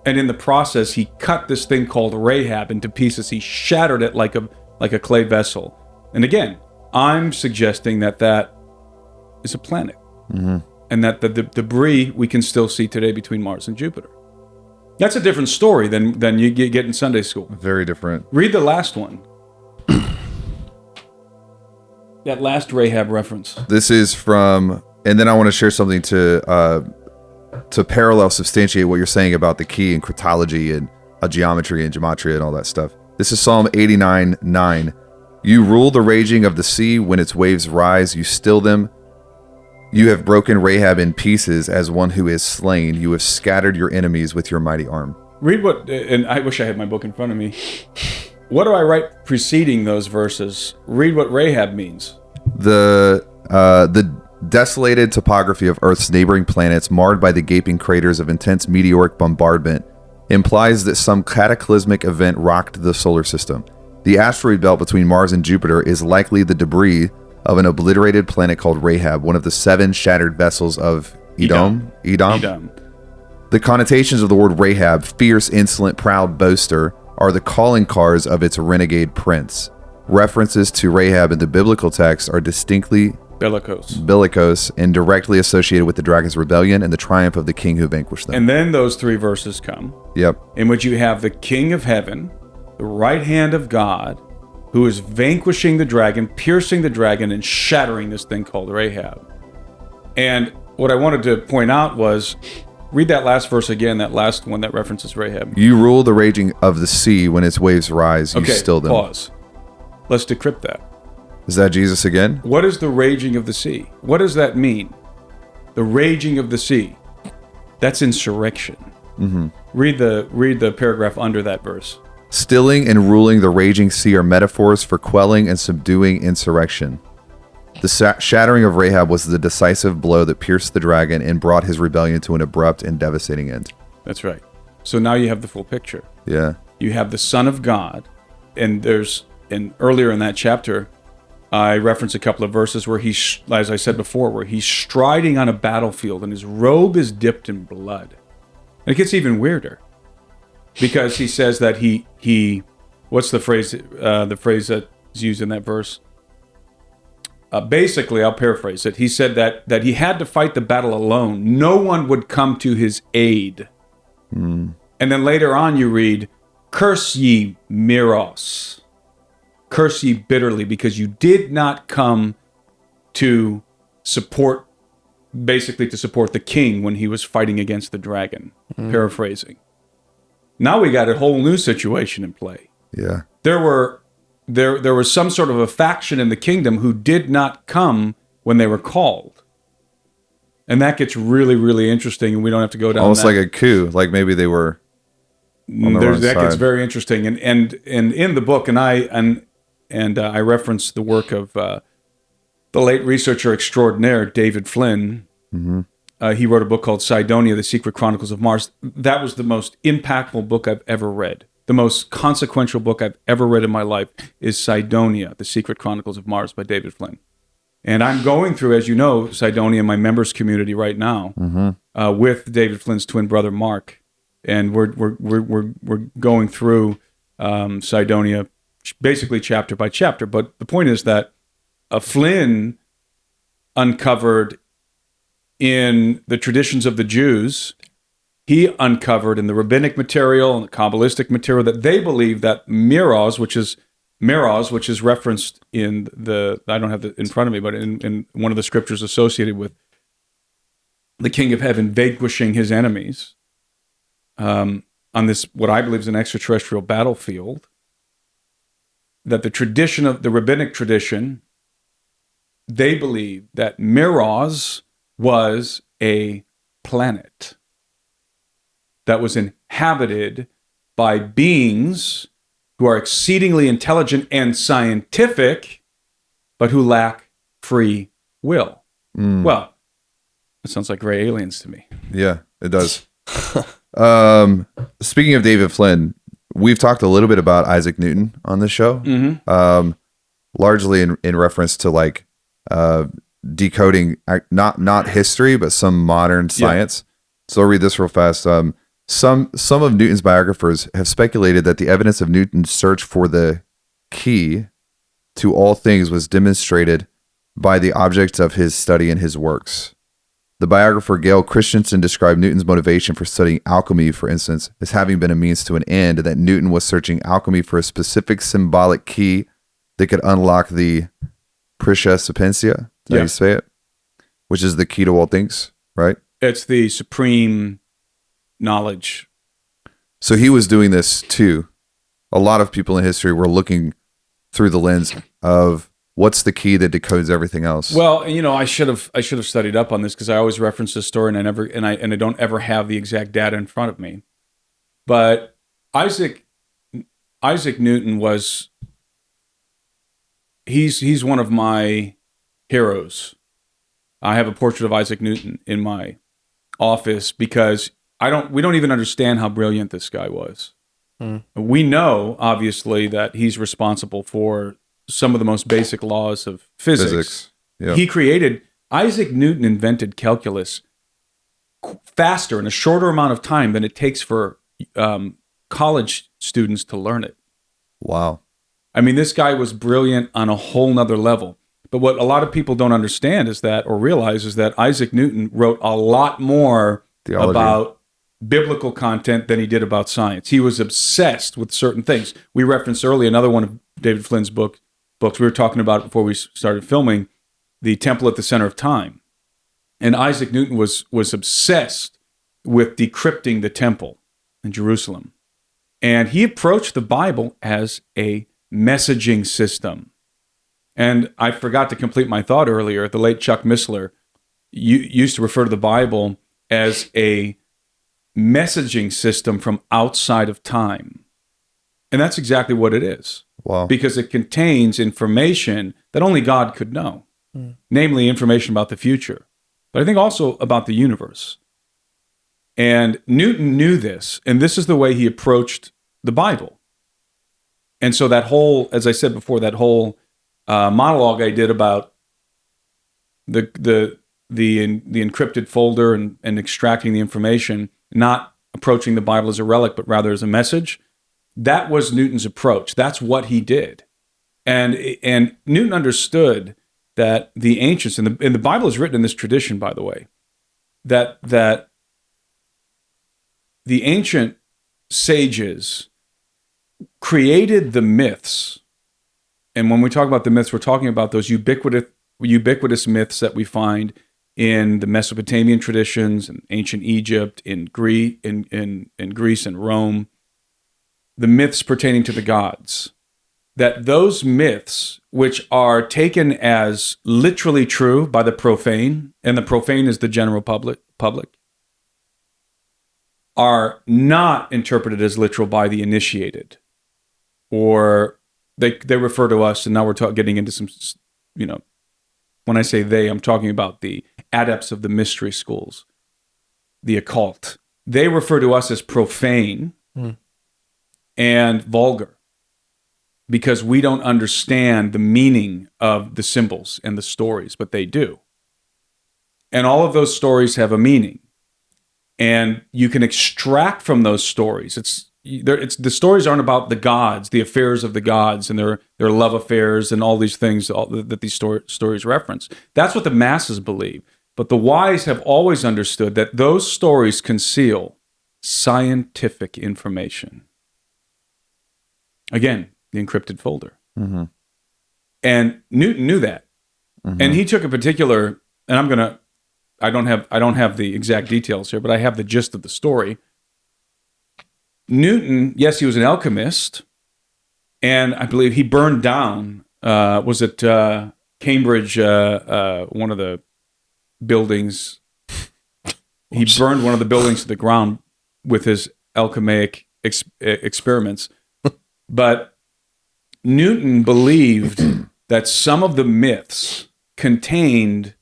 [SPEAKER 1] And in the process, he cut this thing called Rahab into pieces. He shattered it like a clay vessel. And again, I'm suggesting that is a planet. Mm-hmm. And that the debris we can still see today between Mars and Jupiter. That's a different story than you get in Sunday school.
[SPEAKER 2] Very different.
[SPEAKER 1] Read the last one. That last Rahab reference.
[SPEAKER 2] This is from, and then I want to share something to parallel substantiate what you're saying about the key and cryptology and geometry and gematria and all that stuff. This is Psalm 89:9. You rule the raging of the sea when its waves rise. You still them. You have broken Rahab in pieces as one who is slain. You have scattered your enemies with your mighty arm.
[SPEAKER 1] Read what, and I wish I had my book in front of me. What do I write preceding those verses? Read what Rahab means.
[SPEAKER 2] The desolated topography of Earth's neighboring planets, marred by the gaping craters of intense meteoric bombardment, implies that some cataclysmic event rocked the solar system. The asteroid belt between Mars and Jupiter is likely the debris of an obliterated planet called Rahab, one of the 7 shattered vessels of Edom. The connotations of the word Rahab, fierce, insolent, proud, boaster, are the calling cards of its renegade prince. References to Rahab in the biblical text are distinctly bellicose and directly associated with the dragon's rebellion and the triumph of the king who vanquished them.
[SPEAKER 1] And then those 3 verses come.
[SPEAKER 2] Yep.
[SPEAKER 1] In which you have the King of Heaven, the right hand of God, who is vanquishing the dragon, piercing the dragon, and shattering this thing called Rahab. And what I wanted to point out was, read that last verse again, that last one that references Rahab.
[SPEAKER 2] You rule the raging of the sea when its waves rise. You still them.
[SPEAKER 1] Pause. Let's decrypt that.
[SPEAKER 2] Is that Jesus again?
[SPEAKER 1] What is the raging of the sea? What does that mean? The raging of the sea. That's insurrection. Mm-hmm. Read the paragraph under that verse.
[SPEAKER 2] Stilling and ruling the raging sea are metaphors for quelling and subduing insurrection. The shattering of Rahab was the decisive blow that pierced the dragon and brought his rebellion to an abrupt and devastating end.
[SPEAKER 1] That's right. So now you have the full picture.
[SPEAKER 2] Yeah.
[SPEAKER 1] You have the Son of God, and earlier in that chapter, I referenced a couple of verses where as I said before, where he's striding on a battlefield and his robe is dipped in blood. And it gets even weirder because he says that he what's the phrase that's used in that verse? Basically, I'll paraphrase it. He said that he had to fight the battle alone. No one would come to his aid. Mm. And then later on you read, curse ye Miros. Curse ye bitterly, because you did not come to support the king when he was fighting against the dragon. Mm. Paraphrasing. Now we got a whole new situation in play.
[SPEAKER 2] Yeah.
[SPEAKER 1] There was some sort of a faction in the kingdom who did not come when they were called. And that gets really, really interesting, and we don't have to go down
[SPEAKER 2] almost like a coup, like maybe they were on the wrong side.
[SPEAKER 1] Gets very interesting. And in the book, and I reference the work of the late researcher extraordinaire, David Flynn. Mm-hmm. he wrote a book called Cydonia, The Secret Chronicles of Mars. That was the most impactful book I've ever read. The most consequential book I've ever read in my life is Cydonia, The Secret Chronicles of Mars by David Flynn. And I'm going through, as you know, Cydonia, my members community right now, with David Flynn's twin brother, Mark. And we're going through Cydonia basically chapter by chapter. But the point is that Flynn uncovered in the traditions of the Jews, he uncovered in the rabbinic material and the Kabbalistic material that they believe that Meroz, which is referenced in the, I don't have it in front of me, but in one of the scriptures associated with the King of Heaven vanquishing his enemies on this, what I believe is an extraterrestrial battlefield, that the tradition of the rabbinic tradition, they believe that Meroz was a planet that was inhabited by beings who are exceedingly intelligent and scientific, but who lack free will. Well, that sounds like gray aliens to me.
[SPEAKER 2] Yeah, it does. Speaking of David Flynn, we've talked a little bit about Isaac Newton on this show, largely in reference to like decoding not history, but some modern science. So I'll read this real fast. Some of Newton's biographers have speculated that the evidence of Newton's search for the key to all things was demonstrated by the objects of his study and his works. The biographer Gail Christensen described Newton's motivation for studying alchemy, for instance, as having been a means to an end, and that Newton was searching alchemy for a specific symbolic key that could unlock the Prisca Sapientia, is that how you say it? Which is the key to all things, right?
[SPEAKER 1] It's the supreme knowledge.
[SPEAKER 2] So he was doing this too. A lot of people in history were looking through the lens of what's the key that decodes everything else.
[SPEAKER 1] Well, you know, I should have studied up on this because I always reference this story and I don't ever have the exact data in front of me. But Isaac Newton was he's one of my heroes. I have a portrait of Isaac Newton in my office because we don't even understand how brilliant this guy was. We know, obviously, that he's responsible for some of the most basic laws of physics. Yep. Isaac Newton invented calculus faster in a shorter amount of time than it takes for college students to learn it.
[SPEAKER 2] Wow.
[SPEAKER 1] I mean, this guy was brilliant on a whole nother level. But what a lot of people don't understand is that, or realize, is that Isaac Newton wrote a lot more theology about biblical content than he did about science. He was obsessed with certain things. We referenced earlier another one of David Flynn's books. We were talking about it before we started filming, The Temple at the Center of Time. And Isaac Newton was obsessed with decrypting the temple in Jerusalem. And he approached the Bible as a messaging system. And I forgot to complete my thought earlier. The late Chuck Missler used to refer to the Bible as a messaging system from outside of time. And that's exactly what it is.
[SPEAKER 2] Wow.
[SPEAKER 1] Because it contains information that only God could know, namely information about the future, but I think also about the universe. And Newton knew this, and this is the way he approached the Bible. And so that whole, as I said before, that whole monologue I did about the encrypted folder and extracting the information, not approaching the Bible as a relic, but rather as a message, that was Newton's approach. That's what he did. And Newton understood that the ancients, and the Bible is written in this tradition, by the way, that the ancient sages created the myths. And when we talk about the myths, we're talking about those ubiquitous myths that we find in the Mesopotamian traditions, in ancient Egypt, in Greece and Rome, the myths pertaining to the gods. That those myths, which are taken as literally true by the profane, and the profane is the general public, are not interpreted as literal by the initiated. Or they refer to us, and now we're getting into some, when I say they, I'm talking about the adepts of the mystery schools, the occult. They refer to us as profane and vulgar because we don't understand the meaning of the symbols and the stories, but they do. And all of those stories have a meaning. And you can extract from those stories. The stories aren't about the gods, the affairs of the gods, and their love affairs, and all these things that these stories reference. That's what the masses believe. But the wise have always understood that those stories conceal scientific information. Again, the encrypted folder.
[SPEAKER 2] Mm-hmm.
[SPEAKER 1] And Newton knew that, and he took a particular. And I don't have the exact details here, but I have the gist of the story. Newton, yes, he was an alchemist, and I believe he burned down, was it Cambridge, one of the buildings. He burned one of the buildings to the ground with his alchemic experiments. But Newton believed that some of the myths contained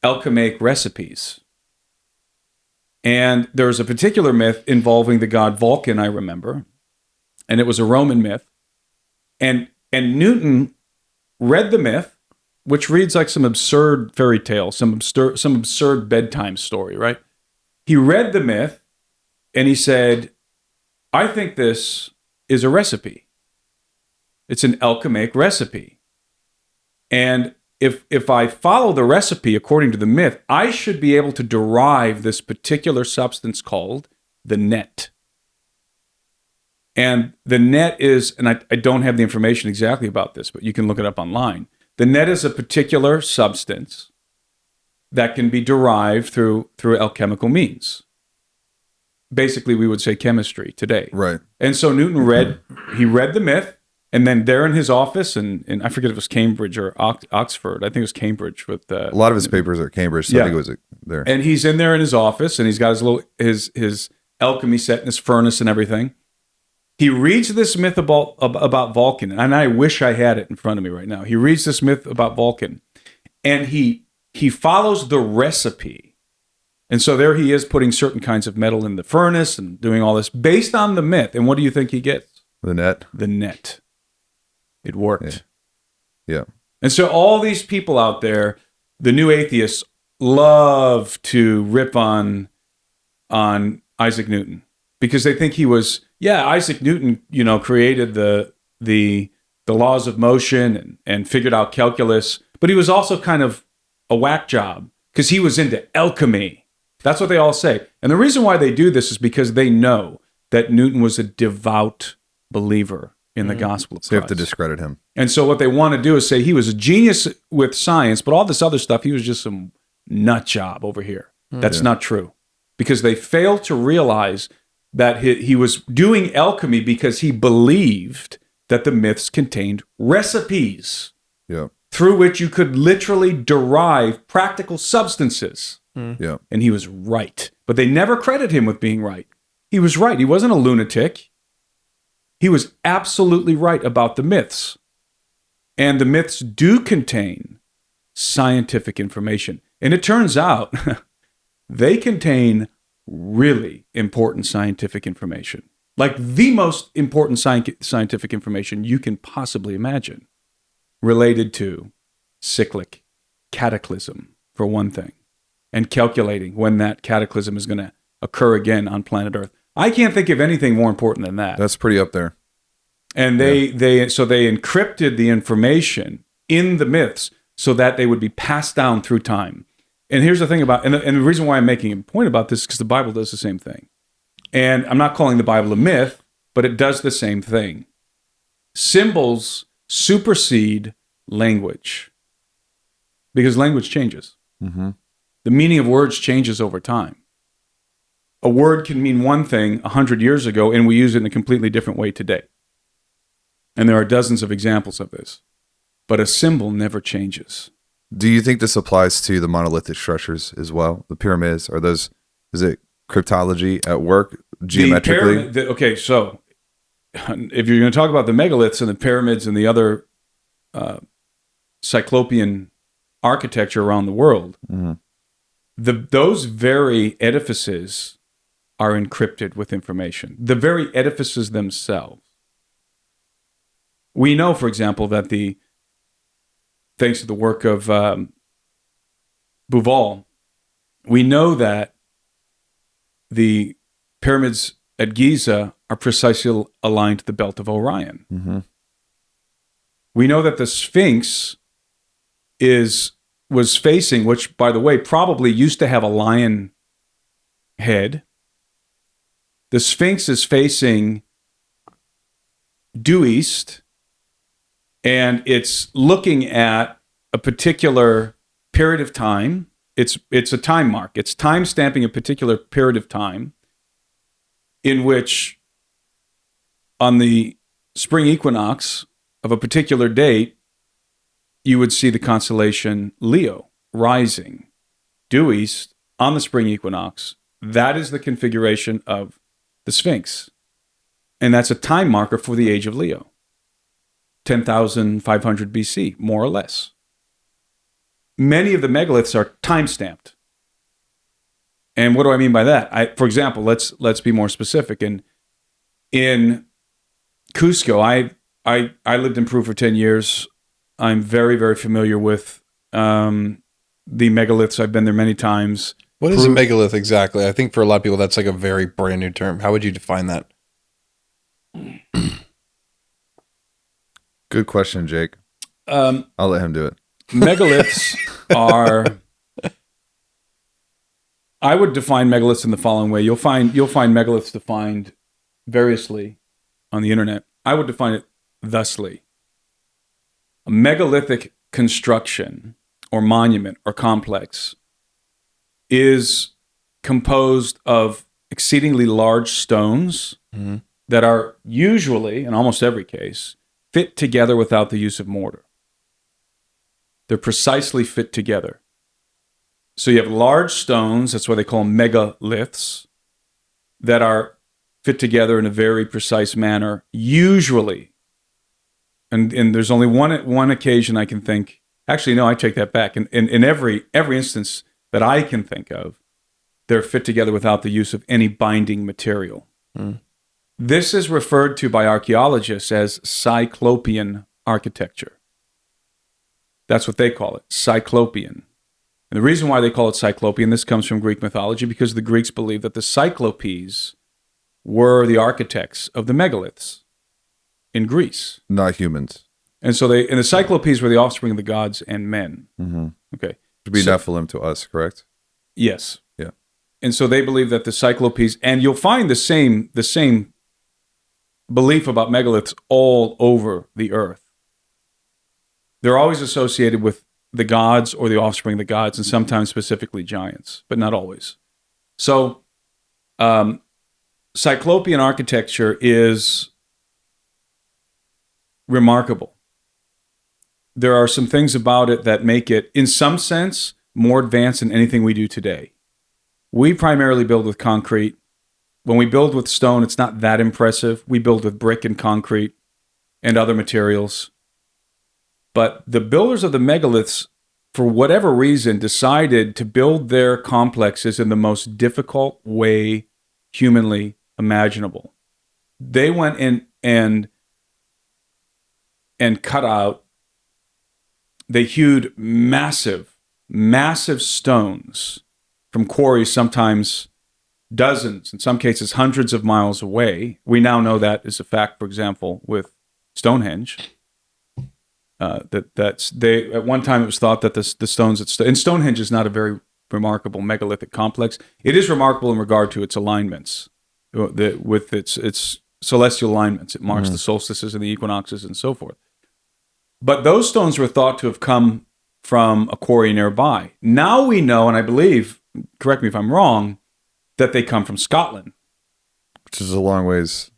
[SPEAKER 1] alchemic recipes. And there's a particular myth involving the god Vulcan, I remember, and it was a Roman myth. And Newton read the myth, which reads like some absurd fairy tale, some absurd bedtime story, right? He read the myth, and he said, I think this is a recipe. It's an alchemic recipe. And if I follow the recipe according to the myth, I should be able to derive this particular substance called the net. And the net is, and I don't have the information exactly about this, but you can look it up online. The net is a particular substance that can be derived through alchemical means. Basically, we would say chemistry today.
[SPEAKER 2] Right.
[SPEAKER 1] And so Newton read the myth, and then there in his office, and I forget if it was Cambridge or Oxford. I think it was Cambridge. With
[SPEAKER 2] a lot of his papers are at Cambridge, so I think it was there.
[SPEAKER 1] And he's in there in his office, and he's got his alchemy set in his furnace and everything. He reads this myth about Vulcan, and I wish I had it in front of me right now. He reads this myth about Vulcan, and he follows the recipe. And so there he is putting certain kinds of metal in the furnace and doing all this based on the myth. And what do you think he gets?
[SPEAKER 2] The net.
[SPEAKER 1] The net. It worked.
[SPEAKER 2] Yeah.
[SPEAKER 1] And so all these people out there, the new atheists, love to rip on Isaac Newton because they think he was, Isaac Newton, created the laws of motion and figured out calculus, but he was also kind of a whack job because he was into alchemy. That's what they all say. And the reason why they do this is because they know that Newton was a devout believer in the gospel of Christ.
[SPEAKER 2] So you have to discredit him.
[SPEAKER 1] And so what they want to do is say he was a genius with science, but all this other stuff, he was just some nut job over here. That's not true. Because they fail to realize that he was doing alchemy because he believed that the myths contained recipes through which you could literally derive practical substances.
[SPEAKER 2] Yeah.
[SPEAKER 1] And he was right. But they never credit him with being right. He was right. He wasn't a lunatic. He was absolutely right about the myths. And the myths do contain scientific information. And it turns out they contain really important scientific information. Like the most important scientific information you can possibly imagine, related to cyclic cataclysm, for one thing, and calculating when that cataclysm is going to occur again on planet Earth. I can't think of anything more important than that.
[SPEAKER 2] That's pretty up there.
[SPEAKER 1] And they encrypted the information in the myths so that they would be passed down through time. And here's the thing about, and the reason why I'm making a point about this is because the Bible does the same thing. And I'm not calling the Bible a myth, but it does the same thing. Symbols supersede language because language changes.
[SPEAKER 2] Mm-hmm.
[SPEAKER 1] The meaning of words changes over time. A word can mean one thing 100 years ago, and we use it in a completely different way today. And there are dozens of examples of this. But a symbol never changes.
[SPEAKER 2] Do you think this applies to the monolithic structures as well? The pyramids, is it cryptology at work geometrically?
[SPEAKER 1] So if you're going to talk about the megaliths and the pyramids and the other cyclopean architecture around the world, those very edifices are encrypted with information. The very edifices themselves. We know, for example, that thanks to the work of Bouval, we know that the pyramids at Giza are precisely aligned to the belt of Orion.
[SPEAKER 2] Mm-hmm.
[SPEAKER 1] We know that the Sphinx was facing, which, by the way, probably used to have a lion head. The Sphinx is facing due east, and it's looking at a particular period of time. It's a time mark. It's time stamping a particular period of time in which, on the spring equinox of a particular date, you would see the constellation Leo rising due east on the spring equinox. That is the configuration of the Sphinx. And that's a time marker for the age of Leo. 10,500 BC, more or less. Many of the megaliths are time-stamped. And what do I mean by that? For example, let's be more specific. In Cusco, I lived in Peru for 10 years. I'm very, very familiar with the megaliths. I've been there many times.
[SPEAKER 3] What is a megalith exactly? I think for a lot of people, that's like a very brand new term. How would you define that?
[SPEAKER 2] Good question, Jake. I'll let him do it.
[SPEAKER 1] Megaliths are... I would define megaliths in the following way. You'll find megaliths defined variously on the internet. I would define it thusly. A megalithic construction or monument or complex is composed of exceedingly large stones that are usually, in almost every case, fit together without the use of mortar. They're precisely fit together. So you have large stones, that's why they call them megaliths, that are fit together in a very precise manner, usually. And there's only one occasion I can think. Actually, no, I take that back. In every instance that I can think of, they're fit together without the use of any binding material. This is referred to by archaeologists as Cyclopean architecture. That's what they call it, Cyclopean. And the reason why they call it Cyclopean, this comes from Greek mythology, because the Greeks believed that the Cyclopes were the architects of the megaliths in Greece.
[SPEAKER 2] Not humans.
[SPEAKER 1] And so the Cyclopes were the offspring of the gods and men.
[SPEAKER 2] Mm-hmm.
[SPEAKER 1] Okay.
[SPEAKER 2] To be Nephilim to us, correct?
[SPEAKER 1] Yes.
[SPEAKER 2] Yeah.
[SPEAKER 1] And so they believe that the Cyclopes, and you'll find the same belief about megaliths all over the earth. They're always associated with the gods or the offspring of the gods, and sometimes specifically giants, but not always. So, Cyclopean architecture is remarkable. There are some things about it that make it, in some sense, more advanced than anything we do today. We primarily build with concrete. When we build with stone, it's not that impressive. We build with brick and concrete and other materials. But the builders of the megaliths, for whatever reason, decided to build their complexes in the most difficult way humanly imaginable. They went in and cut out, they hewed massive stones from quarries, sometimes dozens, in some cases hundreds of miles away. We now know that is a fact, for example, with Stonehenge. At one time it was thought that the stones and Stonehenge is not a very remarkable megalithic complex. It is remarkable in regard to its alignments, with its celestial alignments. It marks the solstices and the equinoxes and so forth. But those stones were thought to have come from a quarry nearby. Now we know, and I believe, correct me if I'm wrong, that they come from Scotland,
[SPEAKER 2] which is a long ways,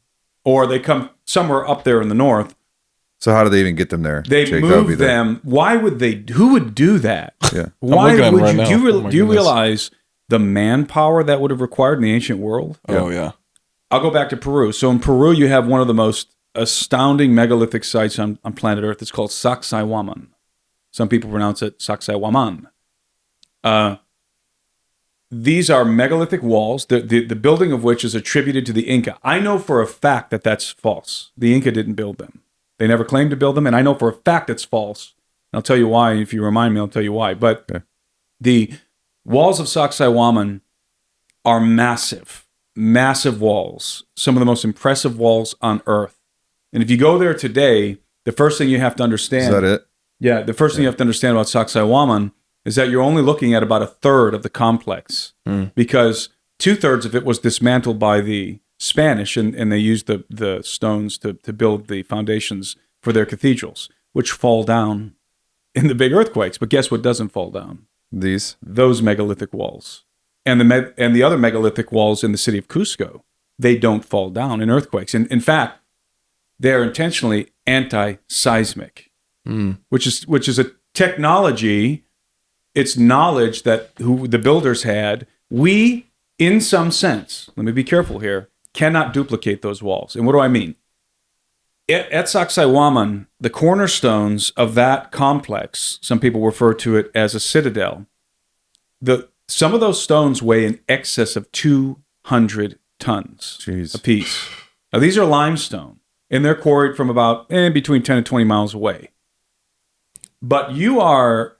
[SPEAKER 1] or they come somewhere up there in the north.
[SPEAKER 2] So how do they even get them there?
[SPEAKER 1] They move them. Why would they? Who would do that?
[SPEAKER 2] Yeah.
[SPEAKER 1] Why would you? Do you realize the manpower that would have required in the ancient world?
[SPEAKER 3] Oh yeah.
[SPEAKER 1] I'll go back to Peru. So in Peru, you have one of the most astounding megalithic sites on planet Earth. It's called Sacsayhuaman. Some people pronounce it Sacsayhuaman. these are megalithic walls, the building of which is attributed to the Inca. I know for a fact that that's false. The Inca didn't build them. They never claimed to build them, and I know for a fact it's false. And I'll tell you why. If you remind me, I'll tell you why. But the walls of Sacsayhuaman are massive, massive walls, some of the most impressive walls on Earth. And if you go there today, the first thing you have to understand...
[SPEAKER 2] Is that it?
[SPEAKER 1] Yeah, the first thing you have to understand about Sacsayhuaman is that you're only looking at about a third of the complex because 2/3 of it was dismantled by the Spanish, and they used the stones to build the foundations for their cathedrals, which fall down in the big earthquakes. But guess what doesn't fall down? Those megalithic walls. And the other megalithic walls in the city of Cusco, they don't fall down in earthquakes. And in fact, they're intentionally anti-seismic, which is a technology, it's knowledge that who the builders had. We, in some sense, let me be careful here, cannot duplicate those walls. And what do I mean? At Sacsayhuaman, the cornerstones of that complex, some people refer to it as a citadel, some of those stones weigh in excess of 200 tons apiece. Now, these are limestone, and they're quarried from about between 10 and 20 miles away. But you are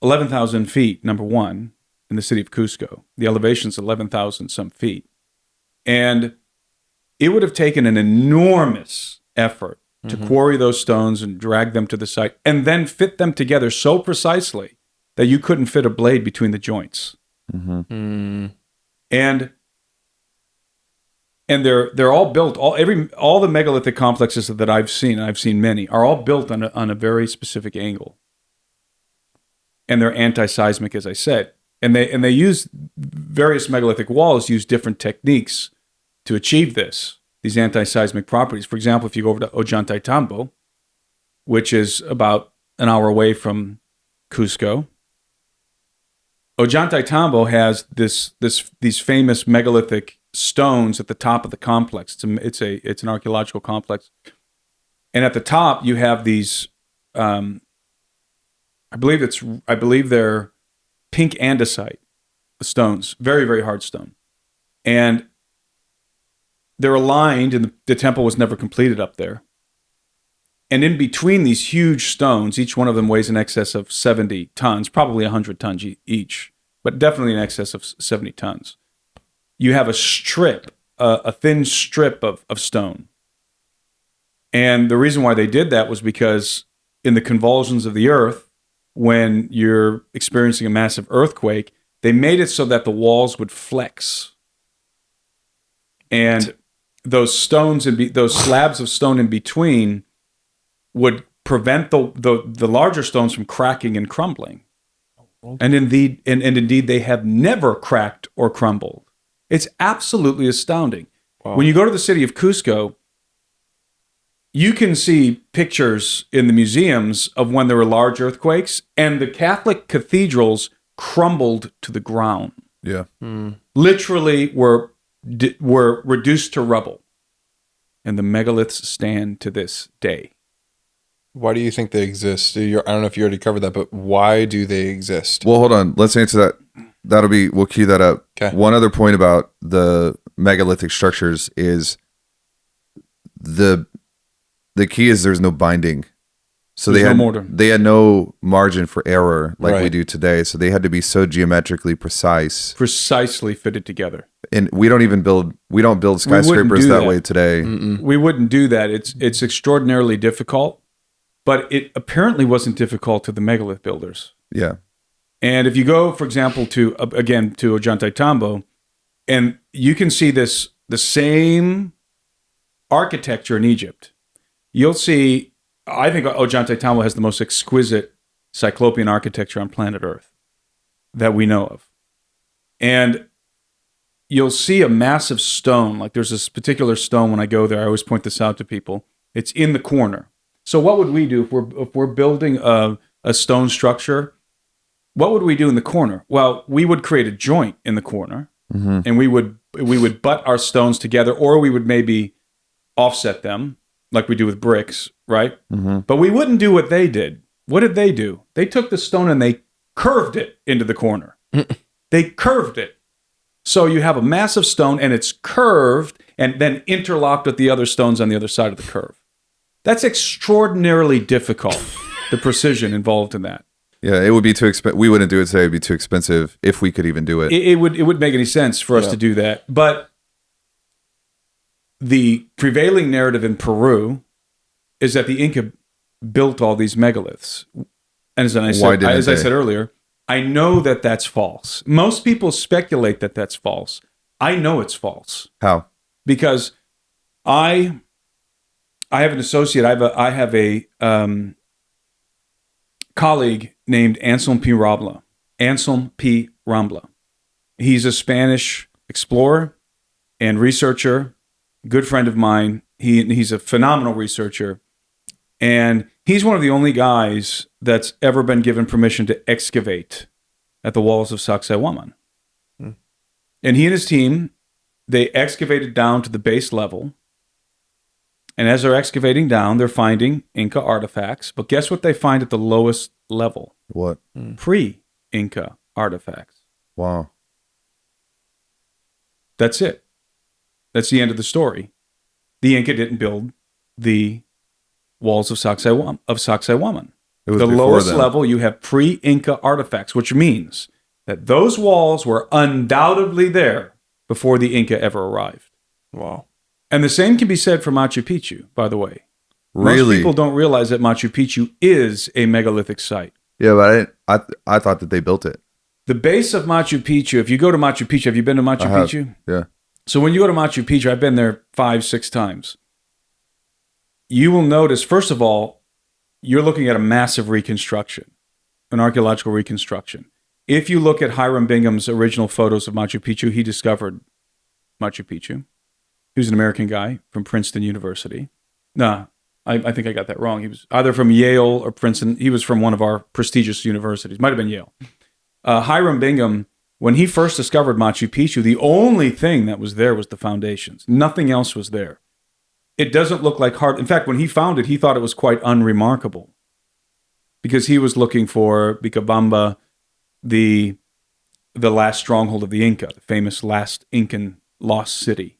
[SPEAKER 1] 11,000 feet, number one, in the city of Cusco. The elevation's 11,000 some feet. And it would have taken an enormous effort to quarry those stones and drag them to the site and then fit them together so precisely that you couldn't fit a blade between the joints. And they're all built. All the megalithic complexes that I've seen, and I've seen many, are all built on a very specific angle, and they're anti-seismic, as I said. And they use various megalithic walls use different techniques to achieve these anti-seismic properties. For example, if you go over to Ollantaytambo, which is about an hour away from Cusco, Ollantaytambo has these famous megalithic stones at the top of the complex. It's an archaeological complex, and at the top you have these. I believe they're pink andesite stones, very, very hard stone, and they're aligned. And the temple was never completed up there. And in between these huge stones, each one of them weighs in excess of 70 tons, probably 100 tons each, but definitely in excess of 70 tons. You have a strip, a thin strip of stone. And the reason why they did that was because in the convulsions of the earth, when you're experiencing a massive earthquake, they made it so that the walls would flex. And those stones, those slabs of stone in between would prevent the larger stones from cracking and crumbling. And indeed, they have never cracked or crumbled. It's absolutely astounding. Wow. When you go to the city of Cusco, you can see pictures in the museums of when there were large earthquakes, and the Catholic cathedrals crumbled to the ground.
[SPEAKER 2] Yeah,
[SPEAKER 1] literally were reduced to rubble, and the megaliths stand to this day.
[SPEAKER 3] Why do you think they exist? I don't know if you already covered that, but why do they exist?
[SPEAKER 2] Well, hold on. Let's answer that. We'll cue that up.
[SPEAKER 3] Okay.
[SPEAKER 2] One other point about the megalithic structures is the key is there's no binding. So they had no margin for error like we do today. So they had to be so geometrically precisely
[SPEAKER 1] fitted together.
[SPEAKER 2] And we don't build skyscrapers that way today.
[SPEAKER 1] We wouldn't do that. It's extraordinarily difficult, but it apparently wasn't difficult to the megalith builders.
[SPEAKER 2] Yeah.
[SPEAKER 1] And if you go, for example, to Ollantaytambo, and you can see the same architecture in Egypt, you'll see, I think Ollantaytambo has the most exquisite Cyclopean architecture on planet Earth that we know of. And you'll see a massive stone, like there's this particular stone when I go there, I always point this out to people, it's in the corner. So what would we do if we're building a stone structure? What would we do in the corner? Well, we would create a joint in the corner, and we would butt our stones together, or we would maybe offset them like we do with bricks, right? But we wouldn't do what they did. What did? They took the stone and they curved it into the corner. They curved it. So you have a massive stone and it's curved and then interlocked with the other stones on the other side of the curve. That's extraordinarily difficult, the precision involved in that.
[SPEAKER 2] Yeah, it would be too expensive. We wouldn't do it today. It'd be too expensive if we could even do it.
[SPEAKER 1] It wouldn't make any sense for us to do that. But the prevailing narrative in Peru is that the Inca built all these megaliths. And as I said earlier, I know that that's false. Most people speculate that that's false. I know it's false.
[SPEAKER 2] How?
[SPEAKER 1] Because I have an associate. I have a colleague named Anselm P. Rambla. Anselm P. Rambla. He's a Spanish explorer and researcher, good friend of mine. He's a phenomenal researcher. And he's one of the only guys that's ever been given permission to excavate at the walls of Sacsayhuaman. And he and his team, they excavated down to the base level. And as they're excavating down, they're finding Inca artifacts. But guess what they find at the lowest level?
[SPEAKER 2] What?
[SPEAKER 1] Pre-Inca artifacts.
[SPEAKER 2] Wow.
[SPEAKER 1] That's it. That's the end of the story. The Inca didn't build the walls of Sacsayhuaman. The lowest level, you have pre-Inca artifacts, which means that those walls were undoubtedly there before the Inca ever arrived.
[SPEAKER 3] Wow.
[SPEAKER 1] And the same can be said for Machu Picchu, by the way.
[SPEAKER 2] Really?
[SPEAKER 1] Most people don't realize that Machu Picchu is a megalithic site.
[SPEAKER 2] Yeah, but I thought that they built it.
[SPEAKER 1] The base of Machu Picchu, if you go to Machu Picchu, have you been to Machu Picchu?
[SPEAKER 2] Yeah.
[SPEAKER 1] So when you go to Machu Picchu, I've been there 5-6 times. You will notice, first of all, you're looking at a massive reconstruction, an archaeological reconstruction. If you look at Hiram Bingham's original photos of Machu Picchu, he discovered Machu Picchu. He was an American guy from Princeton University. No, I think I got that wrong. He was either from Yale or Princeton. He was from one of our prestigious universities. Might have been Yale. Hiram Bingham, when he first discovered Machu Picchu, the only thing that was there was the foundations. Nothing else was there. It doesn't look like hard. In fact, when he found it, he thought it was quite unremarkable because he was looking for Vilcabamba, the last stronghold of the Inca, the famous last Incan lost city.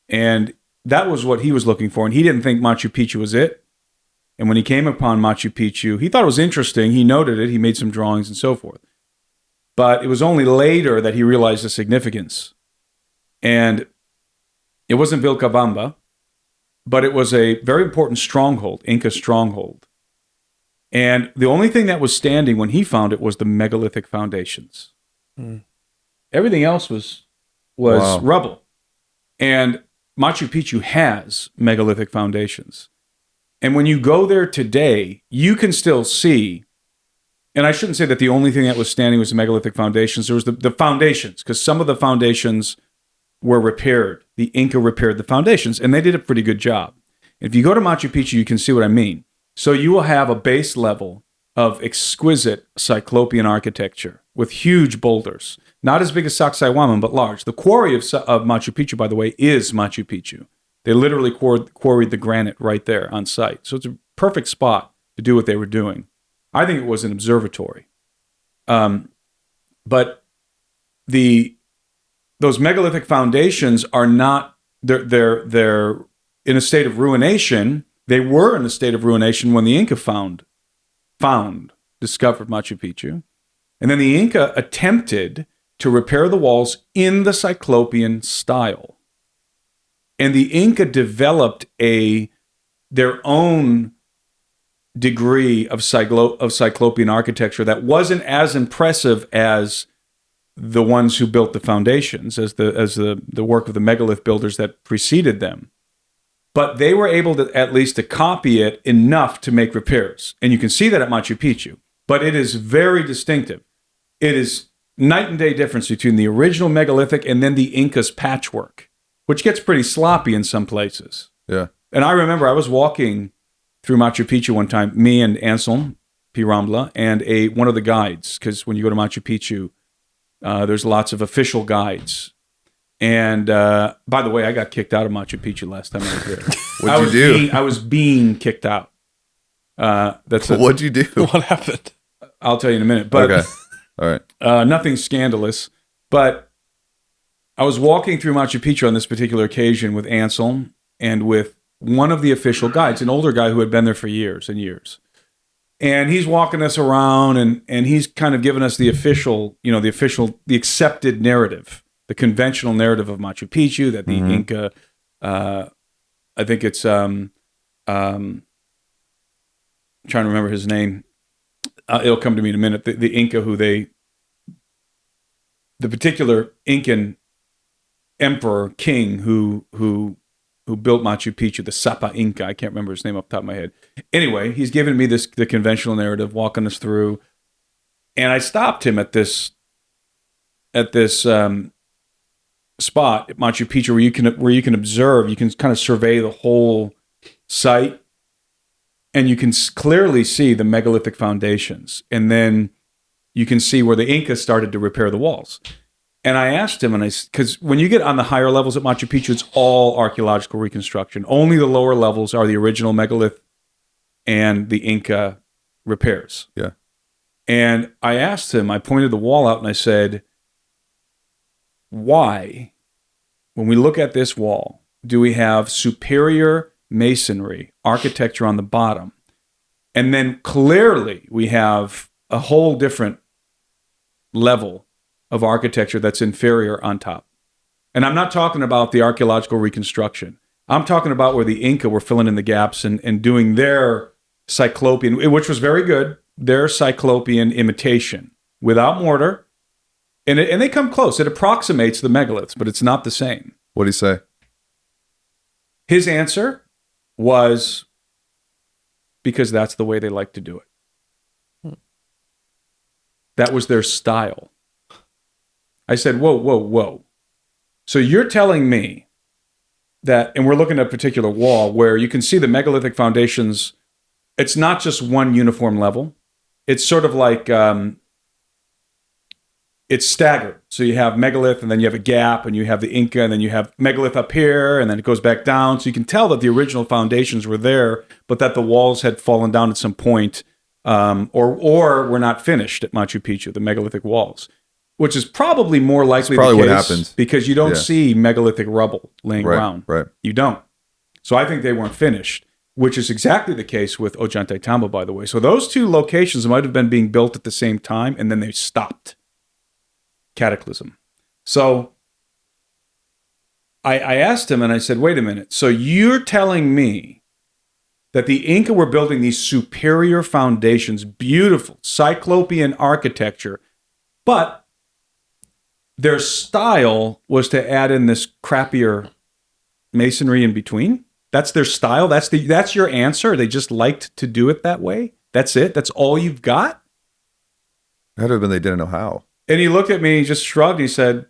[SPEAKER 1] And that was what he was looking for. And he didn't think Machu Picchu was it. And when he came upon Machu Picchu, he thought it was interesting. He noted it. He made some drawings and so forth. But it was only later that he realized the significance. And it wasn't Vilcabamba, but it was a very important stronghold, Inca stronghold. And the only thing that was standing when he found it was the megalithic foundations. Everything else was rubble. And Machu Picchu has megalithic foundations. And when you go there today, you can still see, and I shouldn't say that the only thing that was standing was the megalithic foundations. There was the foundations, because some of the foundations were repaired. The Inca repaired the foundations, and they did a pretty good job. If you go to Machu Picchu, you can see what I mean. So you will have a base level of exquisite Cyclopean architecture with huge boulders. Not as big as Sacsayhuaman, but large. The quarry of Machu Picchu, by the way, is Machu Picchu. They literally quarried the granite right there on site. So it's a perfect spot to do what they were doing. I think it was an observatory. But those megalithic foundations are not, they're in a state of ruination. They were in a state of ruination when the Inca discovered Machu Picchu. And then the Inca attempted to repair the walls in the Cyclopean style. And the Inca developed their own degree of Cyclopean architecture that wasn't as impressive as the ones who built the foundations, as the work of the megalith builders that preceded them. But they were able to at least to copy it enough to make repairs. And you can see that at Machu Picchu. But it is very distinctive. It is night and day difference between the original megalithic and then the Inca's patchwork, which gets pretty sloppy in some places.
[SPEAKER 2] Yeah.
[SPEAKER 1] And I remember I was walking through Machu Picchu one time, me and Anselm P. Rambla, and one of the guides, because when you go to Machu Picchu, there's lots of official guides. And by the way, I got kicked out of Machu Picchu last time I was there.
[SPEAKER 2] What'd you do?
[SPEAKER 1] I was being kicked out.
[SPEAKER 2] What'd you do?
[SPEAKER 3] What happened?
[SPEAKER 1] I'll tell you in a minute. But
[SPEAKER 2] okay. All right.
[SPEAKER 1] Nothing scandalous. But I was walking through Machu Picchu on this particular occasion with Ansel and with one of the official guides, an older guy who had been there for years and years. And he's walking us around and he's kind of giving us the official, the accepted narrative, the conventional narrative of Machu Picchu, that the Inca, I think it's, I'm trying to remember his name. It'll come to me in a minute. The Inca the particular Incan emperor, king who built Machu Picchu, the Sapa Inca. I can't remember his name off the top of my head. Anyway, he's giving me the conventional narrative, walking us through, and I stopped him at this spot at Machu Picchu where you can observe, you can kind of survey the whole site, and you can clearly see the megalithic foundations, and then you can see where the Incas started to repair the walls. And I asked him, because when you get on the higher levels at Machu Picchu, it's all archaeological reconstruction. Only the lower levels are the original megalith and the Inca repairs.
[SPEAKER 2] Yeah.
[SPEAKER 1] And I asked him, I pointed the wall out and I said, why, when we look at this wall, do we have superior masonry, architecture on the bottom? And then clearly we have a whole different level of architecture that's inferior on top. And I'm not talking about the archaeological reconstruction. I'm talking about where the Inca were filling in the gaps and doing their Cyclopean, which was very good, their Cyclopean imitation without mortar. And they come close. It approximates the megaliths, but it's not the same.
[SPEAKER 2] What did he say?
[SPEAKER 1] His answer was because that's the way they like to do it. That was their style. I said, whoa. So you're telling me that, and we're looking at a particular wall where you can see the megalithic foundations, it's not just one uniform level. It's sort of like, it's staggered. So you have megalith, and then you have a gap, and you have the Inca, and then you have megalith up here, and then it goes back down. So you can tell that the original foundations were there, but that the walls had fallen down at some point, or were not finished at Machu Picchu, the megalithic walls. Which is probably more likely
[SPEAKER 2] probably
[SPEAKER 1] the case,
[SPEAKER 2] what happens,
[SPEAKER 1] because you don't see megalithic rubble laying around.
[SPEAKER 2] Right.
[SPEAKER 1] You don't. So I think they weren't finished, which is exactly the case with Ollantaytambo, by the way. So those two locations might have been being built at the same time, and then they stopped. Cataclysm. So I asked him, and I said, wait a minute. So you're telling me that the Inca were building these superior foundations, beautiful, Cyclopean architecture, but their style was to add in this crappier masonry in between? That's their style? That's your answer? They just liked to do it that way? That's it? That's all you've got?
[SPEAKER 2] That would have been they didn't know how.
[SPEAKER 1] And he looked at me, he just shrugged, he said,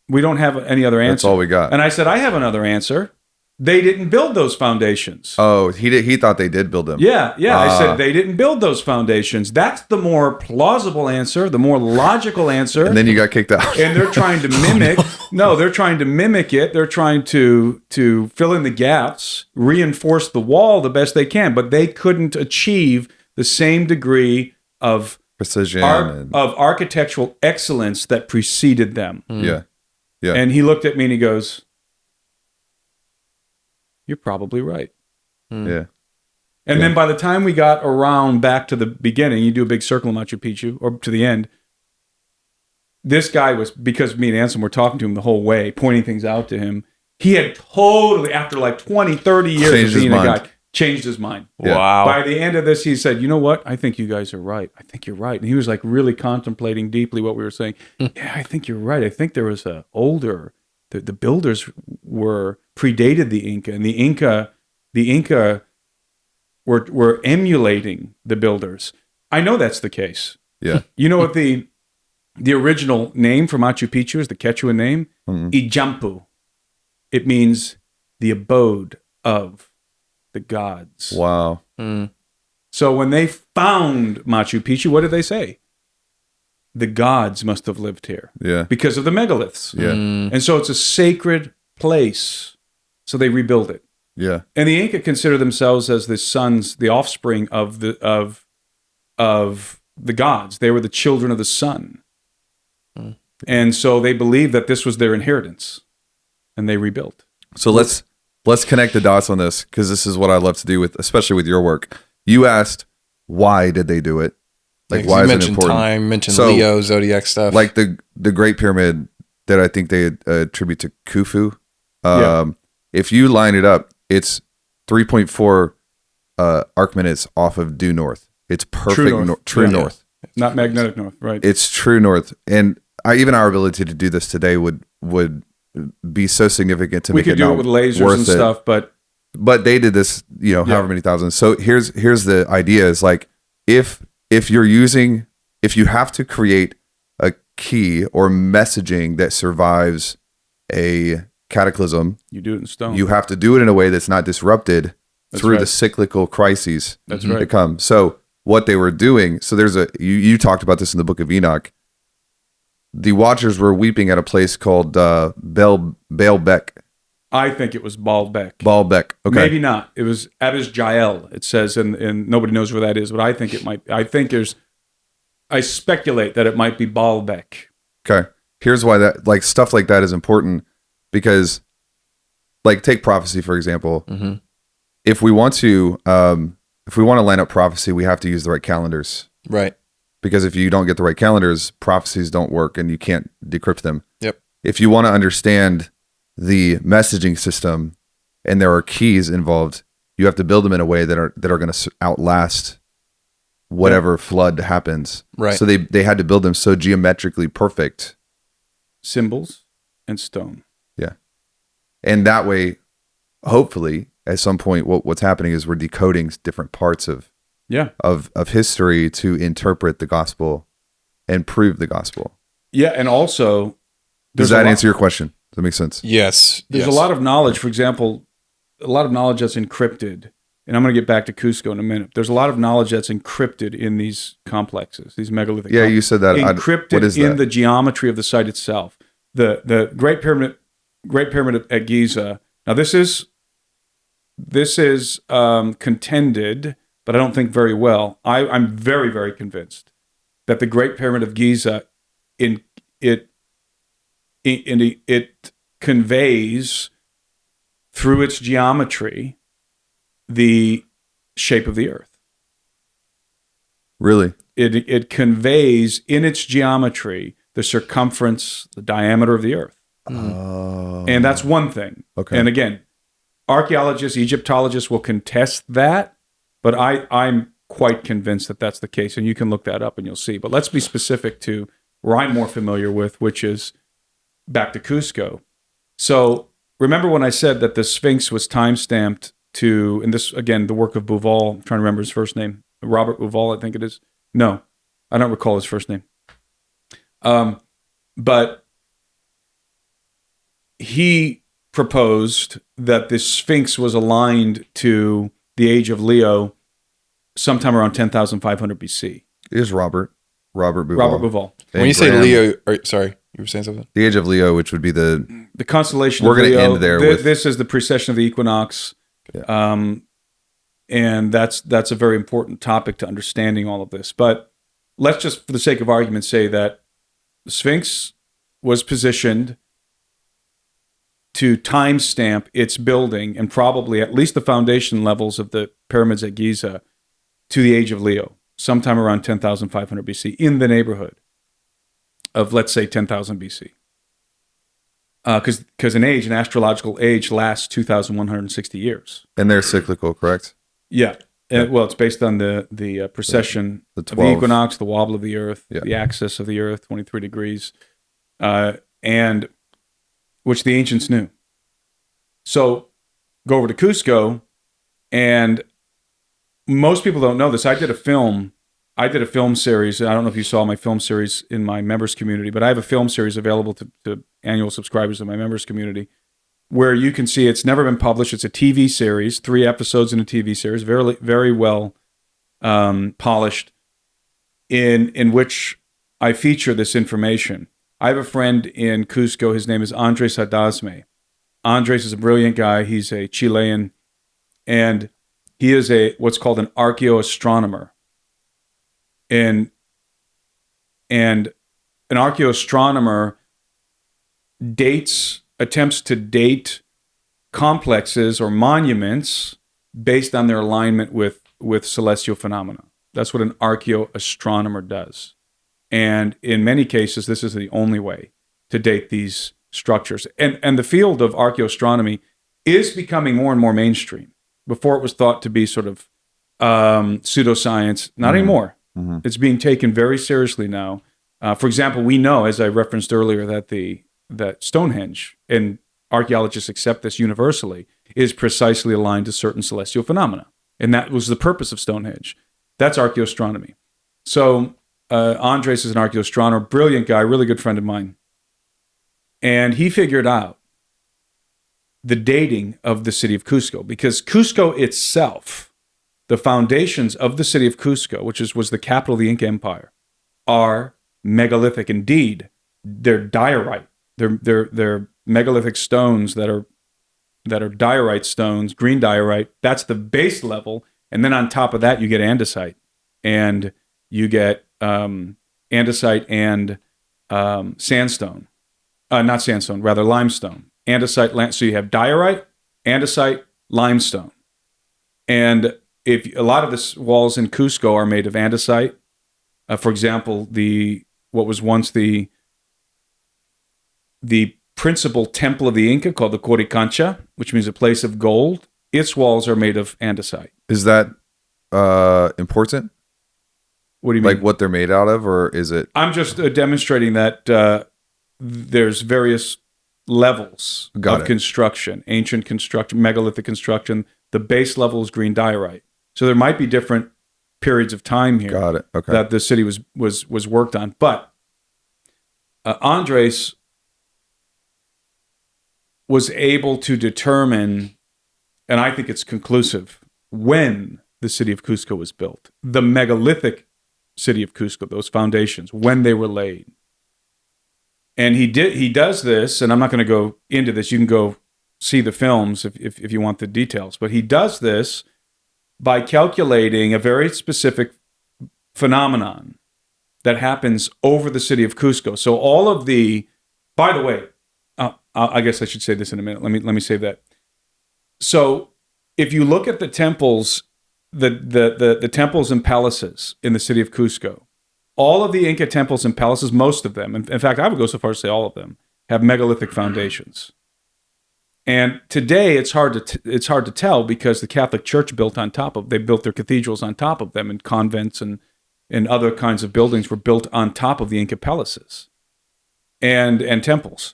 [SPEAKER 1] we don't have any other answer.
[SPEAKER 2] That's all we got.
[SPEAKER 1] And I said, I have another answer. They didn't build those foundations.
[SPEAKER 2] Oh, he thought they did build them.
[SPEAKER 1] Yeah. I said they didn't build those foundations. That's the more plausible answer, the more logical answer.
[SPEAKER 2] And then you got kicked out.
[SPEAKER 1] And they're trying to mimic. No, they're trying to mimic it. They're trying to fill in the gaps, reinforce the wall the best they can, but they couldn't achieve the same degree of
[SPEAKER 2] precision
[SPEAKER 1] of architectural excellence that preceded them.
[SPEAKER 2] Yeah.
[SPEAKER 1] And he looked at me and he goes, you're probably right.
[SPEAKER 2] Yeah.
[SPEAKER 1] And then by the time we got around back to the beginning, you do a big circle of Machu Picchu, or to the end, this guy was, because me and Anselm were talking to him the whole way, pointing things out to him, he had totally, after like 20, 30 years of being a guy, changed his mind.
[SPEAKER 3] Yeah. Wow.
[SPEAKER 1] By the end of this, he said, you know what? I think you guys are right. I think you're right. And he was like really contemplating deeply what we were saying. Yeah, I think you're right. I think there was a older... The builders predated the Inca, and the Inca were emulating the builders. I know that's the case.
[SPEAKER 2] Yeah.
[SPEAKER 1] You know what the original name for Machu Picchu is, the Quechua name? Ijampu. It means the abode of the gods.
[SPEAKER 2] Wow.
[SPEAKER 1] So when they found Machu Picchu, what did they say? The gods must have lived here.
[SPEAKER 2] Yeah.
[SPEAKER 1] Because of the megaliths.
[SPEAKER 2] Yeah.
[SPEAKER 1] And so it's a sacred place. So they rebuild it.
[SPEAKER 2] Yeah.
[SPEAKER 1] And the Inca consider themselves as the offspring of the gods. They were the children of the sun. And so they believed that this was their inheritance, and they rebuilt.
[SPEAKER 2] So let's connect the dots on this, because this is what I love to do with, especially with your work. You asked, why did they do it? Like, why is it important?
[SPEAKER 3] Time, mentioned Leo, zodiac stuff.
[SPEAKER 2] Like the Great Pyramid that I think they attribute to Khufu. If you line it up, it's 3.4 arc minutes off of due north. It's perfect true north.
[SPEAKER 1] Not magnetic north, right?
[SPEAKER 2] It's true north. And even our ability to do this today would be so significant to
[SPEAKER 1] we
[SPEAKER 2] make it
[SPEAKER 1] could do it with lasers and stuff, but
[SPEAKER 2] they did this, however many thousands. So here's the idea is like, if you have to create a key or messaging that survives a cataclysm,
[SPEAKER 1] you do it in stone.
[SPEAKER 2] You have to do it in a way that's not disrupted through the cyclical crises that come. So what they were doing, so there's you talked about this in the book of Enoch. The Watchers were weeping at a place called Baalbek.
[SPEAKER 1] I think it was Baalbek.
[SPEAKER 2] Baalbek. Okay.
[SPEAKER 1] Maybe not. It was Abis Jael. It says, and nobody knows where that is, but I think it might. I speculate that it might be Baalbek.
[SPEAKER 2] Okay. Here's why that, like, stuff like that is important, because, like, take prophecy for example.
[SPEAKER 3] Mm-hmm.
[SPEAKER 2] If we want to line up prophecy, we have to use the right calendars.
[SPEAKER 3] Right.
[SPEAKER 2] Because if you don't get the right calendars, prophecies don't work and you can't decrypt them.
[SPEAKER 3] Yep.
[SPEAKER 2] If you want to understand the messaging system and there are keys involved, you have to build them in a way that are going to outlast whatever flood happens.
[SPEAKER 3] Right.
[SPEAKER 2] So they had to build them so geometrically perfect.
[SPEAKER 1] Symbols and stone.
[SPEAKER 2] Yeah. And that way, hopefully, at some point, what's happening is we're decoding different parts of history to interpret the gospel and prove the gospel.
[SPEAKER 1] Yeah, and also,
[SPEAKER 2] does that answer your question? Does that make sense?
[SPEAKER 3] Yes.
[SPEAKER 1] There's a lot of knowledge, for example, a lot of knowledge that's encrypted. And I'm going to get back to Cusco in a minute. There's a lot of knowledge that's encrypted in these complexes, these megalithic complexes.
[SPEAKER 2] You said that.
[SPEAKER 1] Encrypted
[SPEAKER 2] what is
[SPEAKER 1] in
[SPEAKER 2] that?
[SPEAKER 1] the geometry of the site itself. The Great Pyramid at Giza. Now this is contended, but I don't think very well. I'm very, very convinced that the Great Pyramid of Giza it conveys through its geometry the shape of the earth.
[SPEAKER 2] Really?
[SPEAKER 1] It conveys in its geometry the circumference, the diameter of the earth. And that's one thing.
[SPEAKER 2] Okay.
[SPEAKER 1] And again, archaeologists, Egyptologists will contest that, but I'm quite convinced that that's the case. And you can look that up and you'll see. But let's be specific to where I'm more familiar with, which is back to Cusco. So remember when I said that the Sphinx was time-stamped to, and this, again, the work of Bouval, I'm trying to remember his first name, Robert Bouval, I think it is. No, I don't recall his first name. But he proposed that the Sphinx was aligned to the age of Leo sometime around 10,500 BC.
[SPEAKER 2] It is Robert Bouval.
[SPEAKER 1] Robert Bouval.
[SPEAKER 3] When you say Leo, sorry, you were saying something?
[SPEAKER 2] The age of Leo, which would be the
[SPEAKER 1] constellation
[SPEAKER 2] we're
[SPEAKER 1] of Leo.
[SPEAKER 2] We're going to end there.
[SPEAKER 1] This is the precession of the equinox. Yeah. And that's a very important topic to understanding all of this. But let's just, for the sake of argument, say that the Sphinx was positioned to timestamp its building and probably at least the foundation levels of the pyramids at Giza to the age of Leo, sometime around 10,500 BC, in the neighborhood of, let's say, 10,000 BC. Because an astrological age lasts 2,160 years.
[SPEAKER 2] And they're cyclical, correct?
[SPEAKER 1] Yeah. Well, it's based on the precession of the equinox, the wobble of the earth, the axis of the earth, 23 degrees, and which the ancients knew. So go over to Cusco, and most people don't know this. I did a film series. I don't know if you saw my film series in my members community, but I have a film series available to annual subscribers of my members community, where you can see it's never been published. It's a TV series, 3 episodes in a TV series, very, very well polished, in which I feature this information. I have a friend in Cusco. His name is Andres Adasme. Andres is a brilliant guy. He's a Chilean, and he is what's called an archaeoastronomer. And an an archaeoastronomer attempts to date complexes or monuments based on their alignment with celestial phenomena. That's what an archaeoastronomer does. And in many cases, this is the only way to date these structures. And the field of archaeoastronomy is becoming more and more mainstream. Before it was thought to be sort of pseudoscience, not anymore. Mm-hmm. It's being taken very seriously now. For example, we know, as I referenced earlier, that Stonehenge, and archaeologists accept this universally, is precisely aligned to certain celestial phenomena. And that was the purpose of Stonehenge. That's archaeoastronomy. So Andres is an archaeoastronomer, brilliant guy, really good friend of mine. And he figured out the dating of the city of Cusco, because Cusco itself, the foundations of the city of Cusco, which was the capital of the Inca Empire, are megalithic. Indeed, they're diorite. They're megalithic stones that are diorite stones, green diorite. That's the base level, and then on top of that, you get andesite, and you get andesite and sandstone. Not sandstone, rather limestone. Andesite, so you have diorite, andesite, limestone. And if a lot of the walls in Cusco are made of andesite, for example, what was once the principal temple of the Inca, called the Coricancha, which means a place of gold, its walls are made of andesite.
[SPEAKER 2] Is that important?
[SPEAKER 1] What do you mean?
[SPEAKER 2] Like what they're made out of, or is it?
[SPEAKER 1] I'm just demonstrating that there's various levels of construction, ancient construction, megalithic construction. The base level is green diorite. So there might be different periods of time here that the city was worked on. But Andres was able to determine, and I think it's conclusive, when the city of Cusco was built. The megalithic city of Cusco, those foundations, when they were laid. And he does this, and I'm not going to go into this. You can go see the films if you want the details. But he does this by calculating a very specific phenomenon that happens over the city of Cusco. So all of by the way, I guess I should say this in a minute. Let me say that. So if you look at the temples, the temples and palaces in the city of Cusco, all of the Inca temples and palaces, most of them, in fact, I would go so far as to say all of them, have megalithic foundations. And today it's hard to tell because the Catholic Church built their cathedrals on top of them, and convents and other kinds of buildings were built on top of the Inca palaces and temples.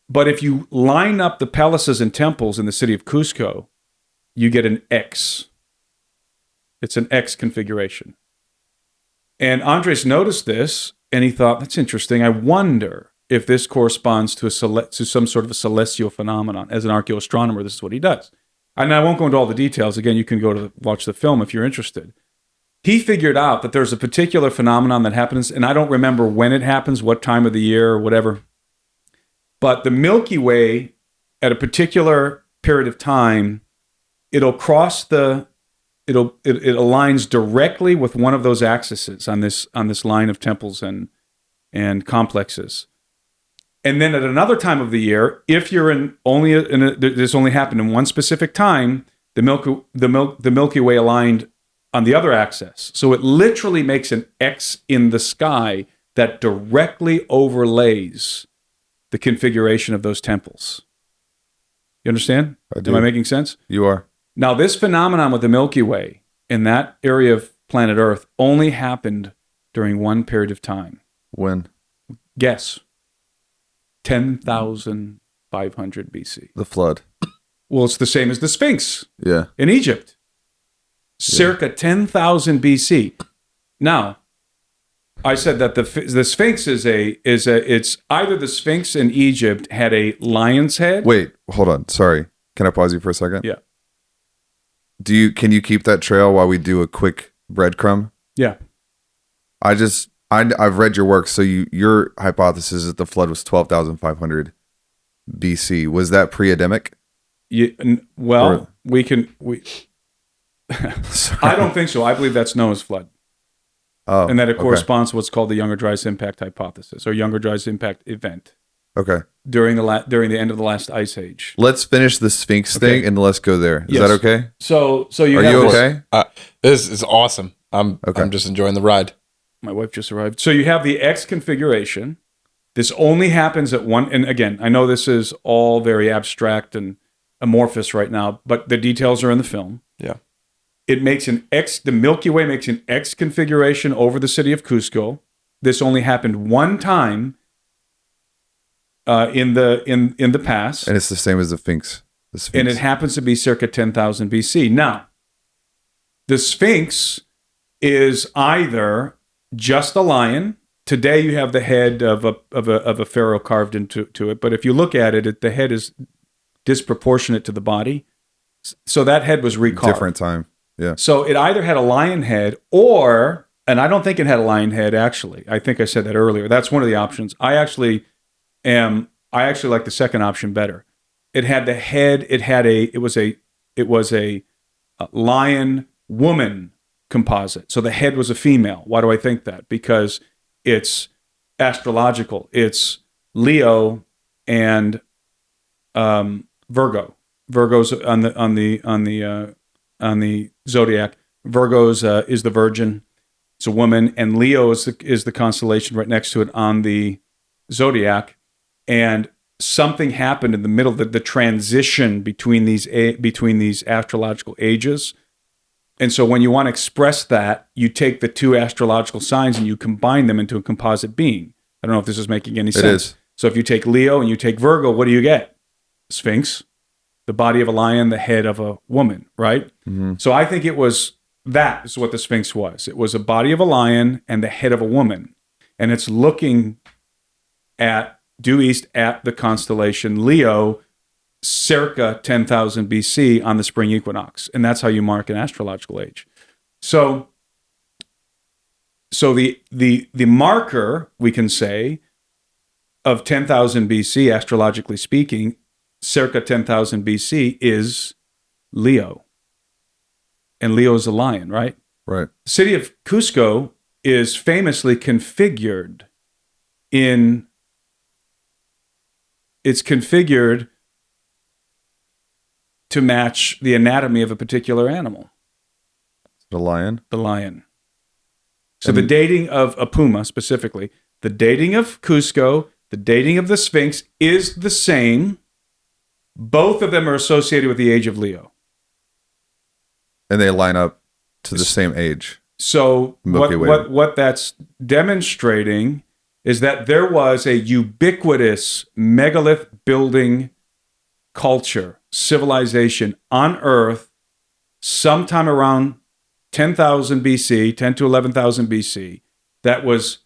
[SPEAKER 1] But if you line up the palaces and temples in the city of Cusco, you get an X. It's an X configuration. And Andres noticed this, and he thought, that's interesting. I wonder if this corresponds to some sort of a celestial phenomenon. As an archaeoastronomer, this is what he does. And I won't go into all the details. Again, you can go to watch the film if you're interested. He figured out that there's a particular phenomenon that happens, and I don't remember when it happens, what time of the year or whatever. But the Milky Way, at a particular period of time, it aligns directly with one of those axes on this line of temples and complexes. And then at another time of the year, if you're this only happened in one specific time, the Milky Way aligned on the other axis. So it literally makes an X in the sky that directly overlays the configuration of those temples. You understand?
[SPEAKER 2] I do.
[SPEAKER 1] Am I making sense?
[SPEAKER 2] You are.
[SPEAKER 1] Now, this phenomenon with the Milky Way in that area of planet Earth only happened during one period of time.
[SPEAKER 2] When?
[SPEAKER 1] Guess. 10,500 BC.
[SPEAKER 2] The flood.
[SPEAKER 1] Well, it's the same as the Sphinx.
[SPEAKER 2] Yeah.
[SPEAKER 1] In Egypt. Circa 10,000 BC. Now, I said that the Sphinx is it's either the Sphinx in Egypt had a lion's head.
[SPEAKER 2] Wait, hold on. Sorry. Can I pause you for a second?
[SPEAKER 1] Yeah.
[SPEAKER 2] Can you keep that trail while we do a quick breadcrumb?
[SPEAKER 1] Yeah.
[SPEAKER 2] I've read your work. So your hypothesis is that the flood was 12,500 BC. Was that pre-Adamic?
[SPEAKER 1] We I don't think so. I believe that's Noah's flood.
[SPEAKER 2] Oh,
[SPEAKER 1] and that it
[SPEAKER 2] okay.
[SPEAKER 1] corresponds to what's called the Younger Dryas Impact hypothesis, or Younger Dryas Impact event
[SPEAKER 2] Okay.
[SPEAKER 1] during the end of the last ice age.
[SPEAKER 2] Let's finish the Sphinx thing and let's go there. Is
[SPEAKER 1] Yes.
[SPEAKER 2] that okay?
[SPEAKER 1] So you
[SPEAKER 2] Are
[SPEAKER 1] have
[SPEAKER 2] you
[SPEAKER 1] this-
[SPEAKER 2] okay?
[SPEAKER 3] This is awesome. I'm just enjoying the ride.
[SPEAKER 1] My wife just arrived. So you have the X configuration. This only happens at one. And again, I know this is all very abstract and amorphous right now, but the details are in the film.
[SPEAKER 3] Yeah.
[SPEAKER 1] It makes an X. The Milky Way makes an X configuration over the city of Cusco. This only happened one time in the past,
[SPEAKER 2] And it's the same as the Sphinx. The Sphinx.
[SPEAKER 1] and it happens to be circa 10,000 BC. Now, the Sphinx is either just a lion. Today, you have the head of a pharaoh carved into it, but if you look at it, the head is disproportionate to the body. So that head was recarved.
[SPEAKER 2] Different time. Yeah.
[SPEAKER 1] So it either had a lion head or, and I don't think it had a lion head actually. I think I said that earlier. That's one of the options. I actually like the second option better. It had the head. It was a lion woman composite. So the head was a female. Why do I think that? Because it's astrological. It's Leo and Virgo. Virgo's on the zodiac. Virgo's is the Virgin. It's a woman, and Leo is the constellation right next to it on the zodiac. And something happened in the middle, the transition between these astrological ages. And so when you want to express that, you take the two astrological signs and you combine them into a composite being. I don't know if this is making any sense.
[SPEAKER 2] It is.
[SPEAKER 1] So if you take Leo and you take Virgo, what do you get? Sphinx, the body of a lion, the head of a woman, right?
[SPEAKER 2] Mm-hmm.
[SPEAKER 1] So I think that is what the Sphinx was. It was a body of a lion and the head of a woman. And it's looking due east at the constellation Leo, circa 10,000 BC on the spring equinox. And that's how you mark an astrological age. So the marker, we can say, of 10,000 BC, astrologically speaking, circa 10,000 BC is Leo. And Leo is a lion, right?
[SPEAKER 2] Right.
[SPEAKER 1] The city of Cusco is famously configured to match the anatomy of a particular animal.
[SPEAKER 2] The lion.
[SPEAKER 1] The lion. So the dating of a puma specifically, the dating of Cusco, the dating of the Sphinx is the same. Both of them are associated with the age of Leo.
[SPEAKER 2] And they line up to the same age.
[SPEAKER 1] So what that's demonstrating is that there was a ubiquitous megalith building culture, civilization on Earth sometime around 10,000 BC, 10 to 11,000 BC, that was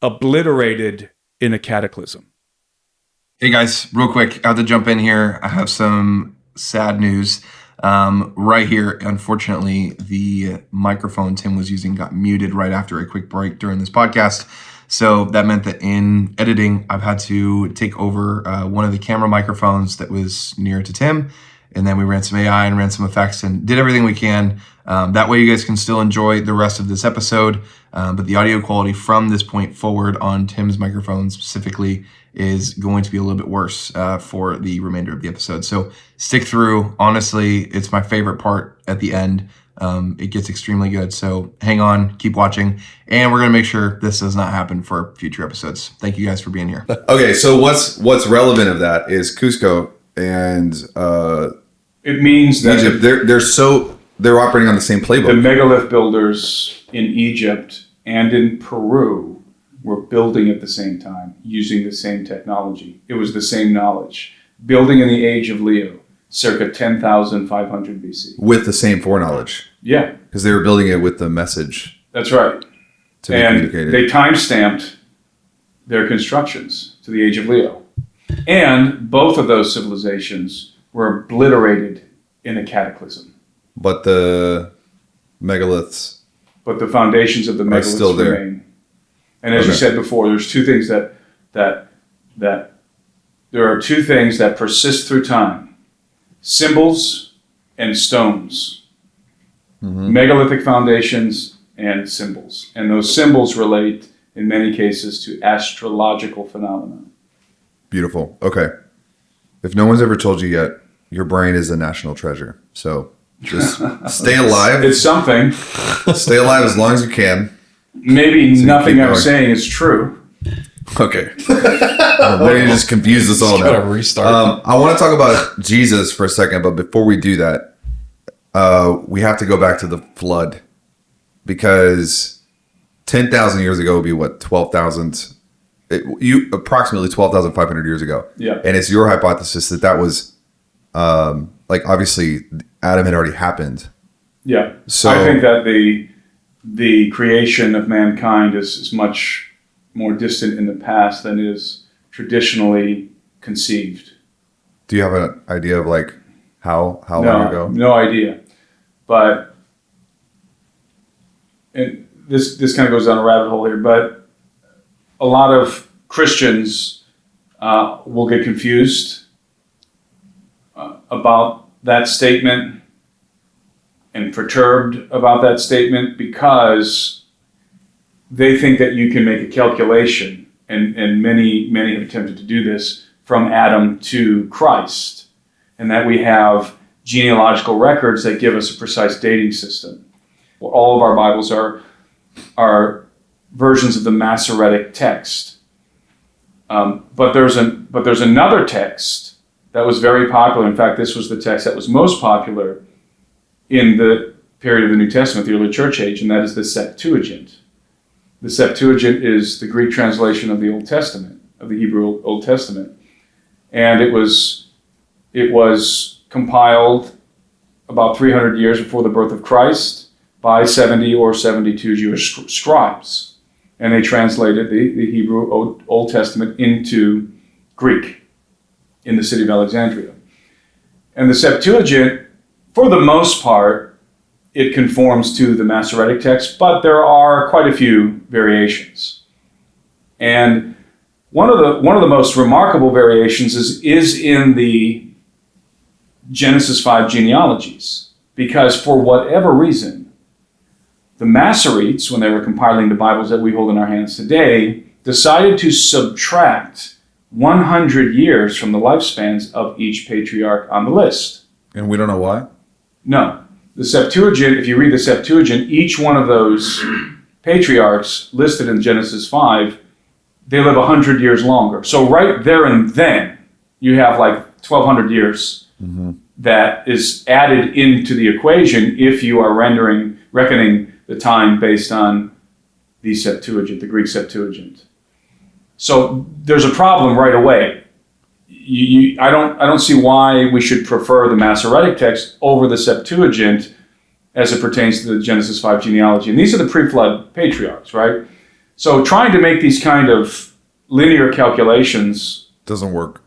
[SPEAKER 1] obliterated in a cataclysm.
[SPEAKER 4] Hey guys, real quick, I have to jump in here. I have some sad news. Right here, unfortunately, the microphone Tim was using got muted right after a quick break during this podcast. So that meant that in editing, I've had to take over one of the camera microphones that was near to Tim. And then we ran some AI and ran some effects and did everything we can. That way you guys can still enjoy the rest of this episode. But the audio quality from this point forward on Tim's microphone specifically is going to be a little bit worse for the remainder of the episode. So stick through. Honestly, it's my favorite part at the end. It gets extremely good. So hang on, keep watching. And we're going to make sure this does not happen for future episodes. Thank you guys for being here.
[SPEAKER 2] Okay, so what's relevant of that is Cusco and
[SPEAKER 1] It means that
[SPEAKER 2] Egypt. They're operating on the same
[SPEAKER 1] the
[SPEAKER 2] playbook.
[SPEAKER 1] megalith builders in Egypt and in Peru were building at the same time, using the same technology. It was the same knowledge. Building in the age of Leo, circa 10,500 BC.
[SPEAKER 2] With the same foreknowledge.
[SPEAKER 1] Yeah,
[SPEAKER 2] Because they were building it with the message
[SPEAKER 1] that's right.
[SPEAKER 2] to be
[SPEAKER 1] And
[SPEAKER 2] communicated.
[SPEAKER 1] they time-stamped their constructions to the age of Leo. And both of those civilizations were obliterated in a cataclysm.
[SPEAKER 2] But the megaliths.
[SPEAKER 1] But the foundations of the megaliths
[SPEAKER 2] still there.
[SPEAKER 1] remain. And as you
[SPEAKER 2] Okay.
[SPEAKER 1] said before, there's two things that there are two things that persist through time: symbols and stones.
[SPEAKER 2] Mhm.
[SPEAKER 1] Megalithic foundations and symbols. And those symbols relate, in many cases, to astrological phenomena.
[SPEAKER 2] Beautiful. Okay. If no one's ever told you yet, your brain is a national treasure. So just stay alive.
[SPEAKER 1] It's something.
[SPEAKER 2] Stay alive as long as you can.
[SPEAKER 1] Maybe
[SPEAKER 2] So
[SPEAKER 1] nothing
[SPEAKER 2] keep
[SPEAKER 1] I'm
[SPEAKER 2] going.
[SPEAKER 1] saying is true.
[SPEAKER 2] Okay. Maybe you just confused us all
[SPEAKER 3] Gotta
[SPEAKER 2] now.
[SPEAKER 3] restart.
[SPEAKER 2] I want to talk about Jesus for a second, but before we do that, we have to go back to the flood, because 10,000 years ago would be what, 12,000? Approximately 12,500 years ago.
[SPEAKER 1] Yeah.
[SPEAKER 2] And it's your hypothesis that was, obviously Adam had already happened.
[SPEAKER 1] Yeah.
[SPEAKER 2] So
[SPEAKER 1] I think that the creation of mankind is much more distant in the past than is traditionally conceived.
[SPEAKER 2] do you have an idea of how long ago?
[SPEAKER 1] No idea. But and this kind of goes down a rabbit hole here, but a lot of Christians will get confused about that statement and perturbed about that statement because they think that you can make a calculation, and many have attempted to do this, from Adam to Christ, and that we have genealogical records that give us a precise dating system. Well, all of our Bibles are versions of the Masoretic text, but there's another text that was very popular. In fact, this was the text that was most popular in the period of the New Testament, the early church age, and that is the Septuagint. The Septuagint is the Greek translation of the Old Testament, of the Hebrew Old Testament, and it was compiled about 300 years before the birth of Christ by 70 or 72 Jewish scribes, and they translated the Hebrew Old Testament into Greek in the city of Alexandria. And the Septuagint, for the most part, it conforms to the Masoretic text, but there are quite a few variations. And one of the most remarkable variations is in the Genesis 5 genealogies, because for whatever reason, the Masoretes, when they were compiling the Bibles that we hold in our hands today, decided to subtract 100 years from the lifespans of each patriarch on the list.
[SPEAKER 2] And we don't know why?
[SPEAKER 1] No. The Septuagint, if you read the Septuagint, each one of those patriarchs listed in Genesis 5, they live 100 years longer. So right there and then, you have 1,200 years that is added into the equation if you are reckoning the time based on the Septuagint, the Greek Septuagint. So there's a problem right away. I don't see why we should prefer the Masoretic text over the Septuagint as it pertains to the Genesis 5 genealogy. And these are the pre-flood patriarchs, right? So trying to make these kind of linear calculations
[SPEAKER 2] Doesn't work.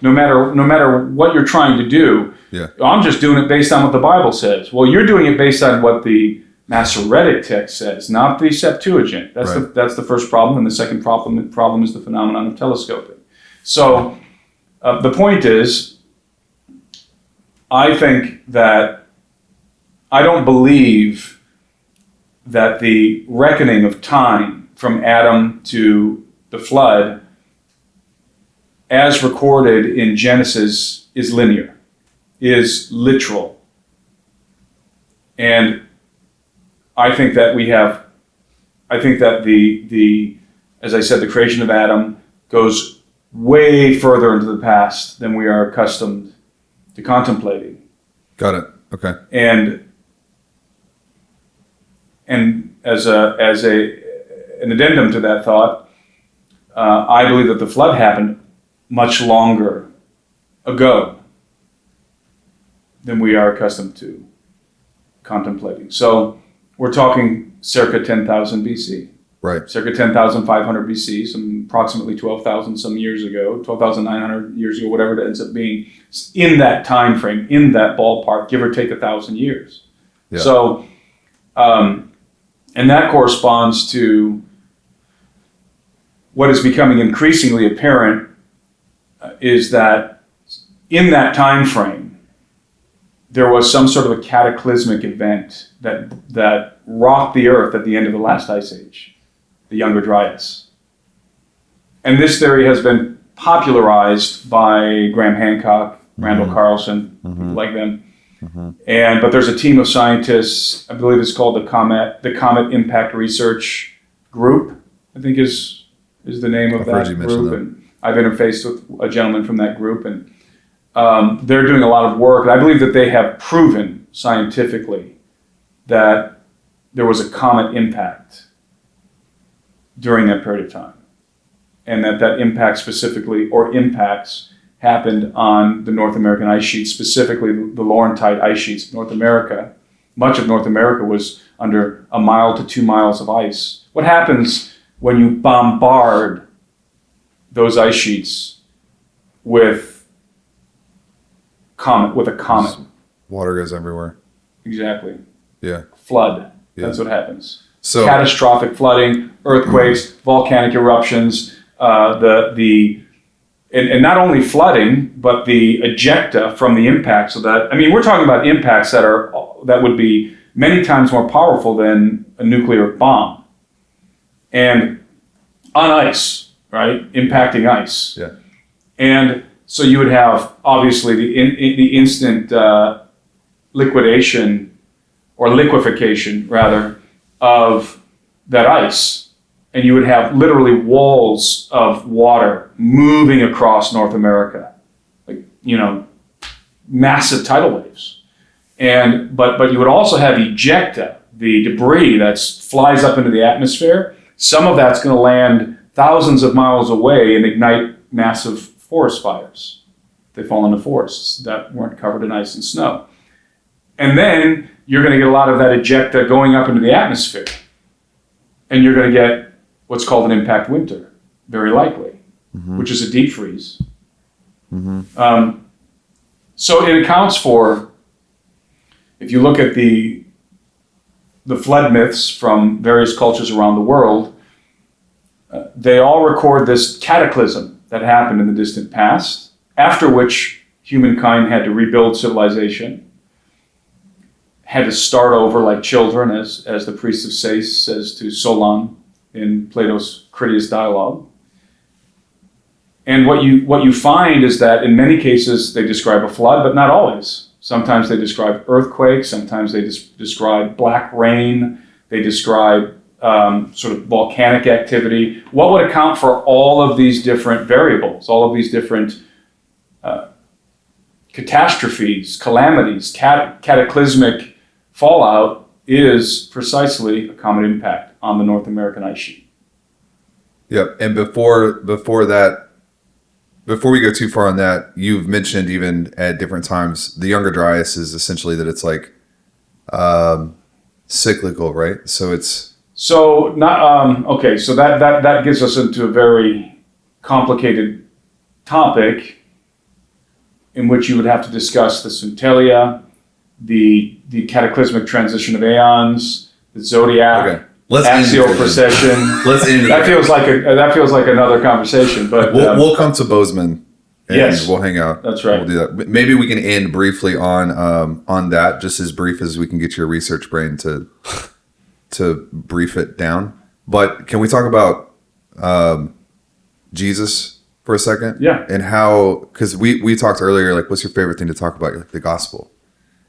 [SPEAKER 1] No matter what you're trying to do.
[SPEAKER 2] Yeah.
[SPEAKER 1] I'm just doing it based on what the Bible says. Well, you're doing it based on what the Masoretic text says, not the Septuagint. That's the first problem, and the second problem is the phenomenon of telescoping. So the point is, I think that I don't believe that the reckoning of time from Adam to the flood, as recorded in Genesis, is linear, is literal. And I think that as I said, the creation of Adam goes way further into the past than we are accustomed to contemplating.
[SPEAKER 2] Got it. Okay.
[SPEAKER 1] And as an addendum to that thought, I believe that the flood happened much longer ago than we are accustomed to contemplating. So we're talking circa 10,000 BC.
[SPEAKER 2] Right.
[SPEAKER 1] Circa 10,500 BC, some approximately 12,000 some years ago, 12,900 years ago, whatever it ends up being, in that time frame, in that ballpark, give or take 1,000 years.
[SPEAKER 2] Yeah.
[SPEAKER 1] So, and that corresponds to what is becoming increasingly apparent is that in that time frame, there was some sort of a cataclysmic event that rocked the earth at the end of the last ice age, the Younger Dryas. And this theory has been popularized by Graham Hancock, Randall Carlson, people like them. But there's a team of scientists, I believe it's called the Comet Impact Research Group, I think is the name of that group. And I've interfaced with a gentleman from that group, and they're doing a lot of work. And I believe that they have proven scientifically that there was a comet impact during that period of time, and that impact specifically, or impacts, happened on the North American ice sheet, specifically the Laurentide ice sheets of North America. Much of North America was under 1 mile to 2 miles of ice. What happens when you bombard those ice sheets with a comet?
[SPEAKER 2] Water goes everywhere.
[SPEAKER 1] Exactly.
[SPEAKER 2] Yeah.
[SPEAKER 1] Flood.
[SPEAKER 2] Yeah.
[SPEAKER 1] That's what happens.
[SPEAKER 2] So
[SPEAKER 1] catastrophic flooding, earthquakes, volcanic eruptions, and not only flooding, but the ejecta from the impact. So that, I mean, we're talking about impacts that would be many times more powerful than a nuclear bomb, and on ice, right? Impacting ice.
[SPEAKER 2] Yeah.
[SPEAKER 1] And so you would have obviously the instant liquidation or liquefaction rather of that ice. And you would have literally walls of water moving across North America, like, massive tidal waves. But you would also have ejecta, the debris that flies up into the atmosphere. Some of that's going to land thousands of miles away and ignite massive forest fires. They fall into forests that weren't covered in ice and snow. And then you're going to get a lot of that ejecta going up into the atmosphere. And you're going to get what's called an impact winter, very likely, which is a deep freeze. So it accounts for, if you look at the flood myths from various cultures around the world, they all record this cataclysm that happened in the distant past, after which humankind had to rebuild civilization, had to start over like children, as the priest of Sais says to Solon in Plato's Critias dialogue. And what you find is that in many cases they describe a flood, but not always. Sometimes they describe earthquakes, sometimes they describe black rain, they describe sort of volcanic activity. What would account for all of these different variables, all of these different catastrophes, calamities, cataclysmic fallout is precisely a comet impact on the North American ice sheet.
[SPEAKER 2] Yep. And before that, before we go too far on that, you've mentioned even at different times, the Younger Dryas is essentially that it's like cyclical, right? So it's...
[SPEAKER 1] So not okay. So that gets us into a very complicated topic in which you would have to discuss the Centellia, the cataclysmic transition of aeons, the zodiac,
[SPEAKER 2] Okay. Let's
[SPEAKER 1] axial precession.
[SPEAKER 2] Let's end it.
[SPEAKER 1] That feels like another conversation. But
[SPEAKER 2] We'll come to Bozeman. And
[SPEAKER 1] Yes.
[SPEAKER 2] we'll hang out.
[SPEAKER 1] That's right.
[SPEAKER 2] We'll do that. Maybe we can end briefly on that, just as brief as we can get your research brain to brief it down. But can we talk about Jesus for a second?
[SPEAKER 1] Yeah.
[SPEAKER 2] And how, because we talked earlier, like, what's your favorite thing to talk about? Like the gospel.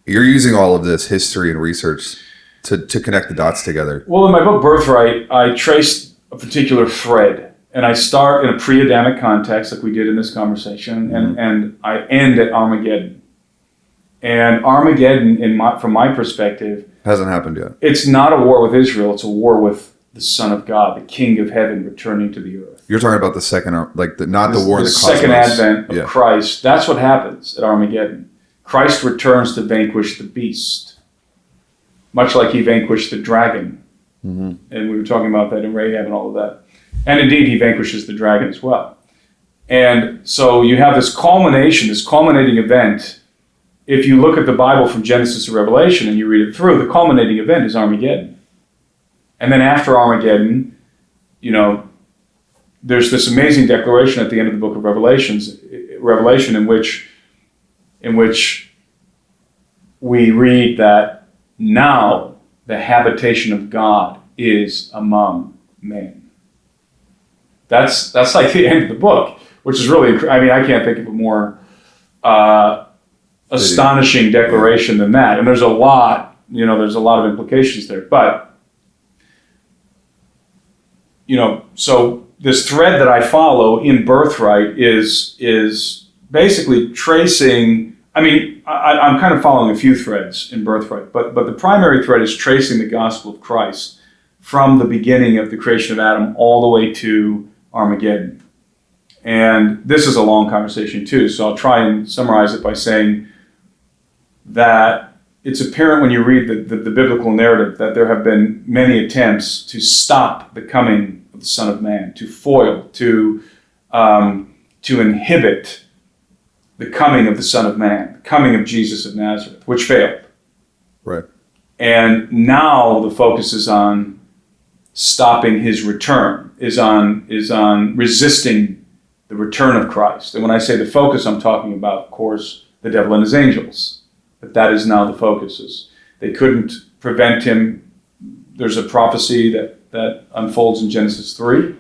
[SPEAKER 2] You're using all of this history and research to connect the dots together.
[SPEAKER 1] Well, in my book Birthright, I traced a particular thread, and I start in a pre-Adamic context, like we did in this conversation, and I end at Armageddon. And Armageddon, from my perspective,
[SPEAKER 2] Hasn't happened yet.
[SPEAKER 1] it's not a war with Israel; it's a war with the Son of God, the King of Heaven, returning to the earth.
[SPEAKER 2] You're talking about the second, like not the war in the cosmos.
[SPEAKER 1] second advent of
[SPEAKER 2] Yeah.
[SPEAKER 1] Christ. That's what happens at Armageddon. Christ returns to vanquish the beast, much like he vanquished the dragon. And we were talking about that in Rahab and all of that. And indeed, he vanquishes the dragon as well. And so you have this culminating event. If you look at the Bible from Genesis to Revelation and you read it through, the culminating event is Armageddon. And then after Armageddon, there's this amazing declaration at the end of the book of Revelation in which we read that now the habitation of God is among men. That's like the end of the book, which is really, I mean, I can't think of a more astonishing declaration than that. And there's a lot of implications there. But, so this thread that I follow in Birthright is basically tracing, I mean, I'm kind of following a few threads in Birthright, but the primary thread is tracing the gospel of Christ from the beginning of the creation of Adam all the way to Armageddon. And this is a long conversation too, so I'll try and summarize it by saying that it's apparent when you read the biblical narrative that there have been many attempts to stop the coming of the Son of Man, to foil, to inhibit the coming of the Son of Man, the coming of Jesus of Nazareth, which failed.
[SPEAKER 2] Right.
[SPEAKER 1] And now the focus is on stopping his return, is on resisting the return of Christ. And when I say the focus, I'm talking about, of course, the devil and his angels. But that is now the focus. They couldn't prevent him. There's a prophecy that unfolds in Genesis 3.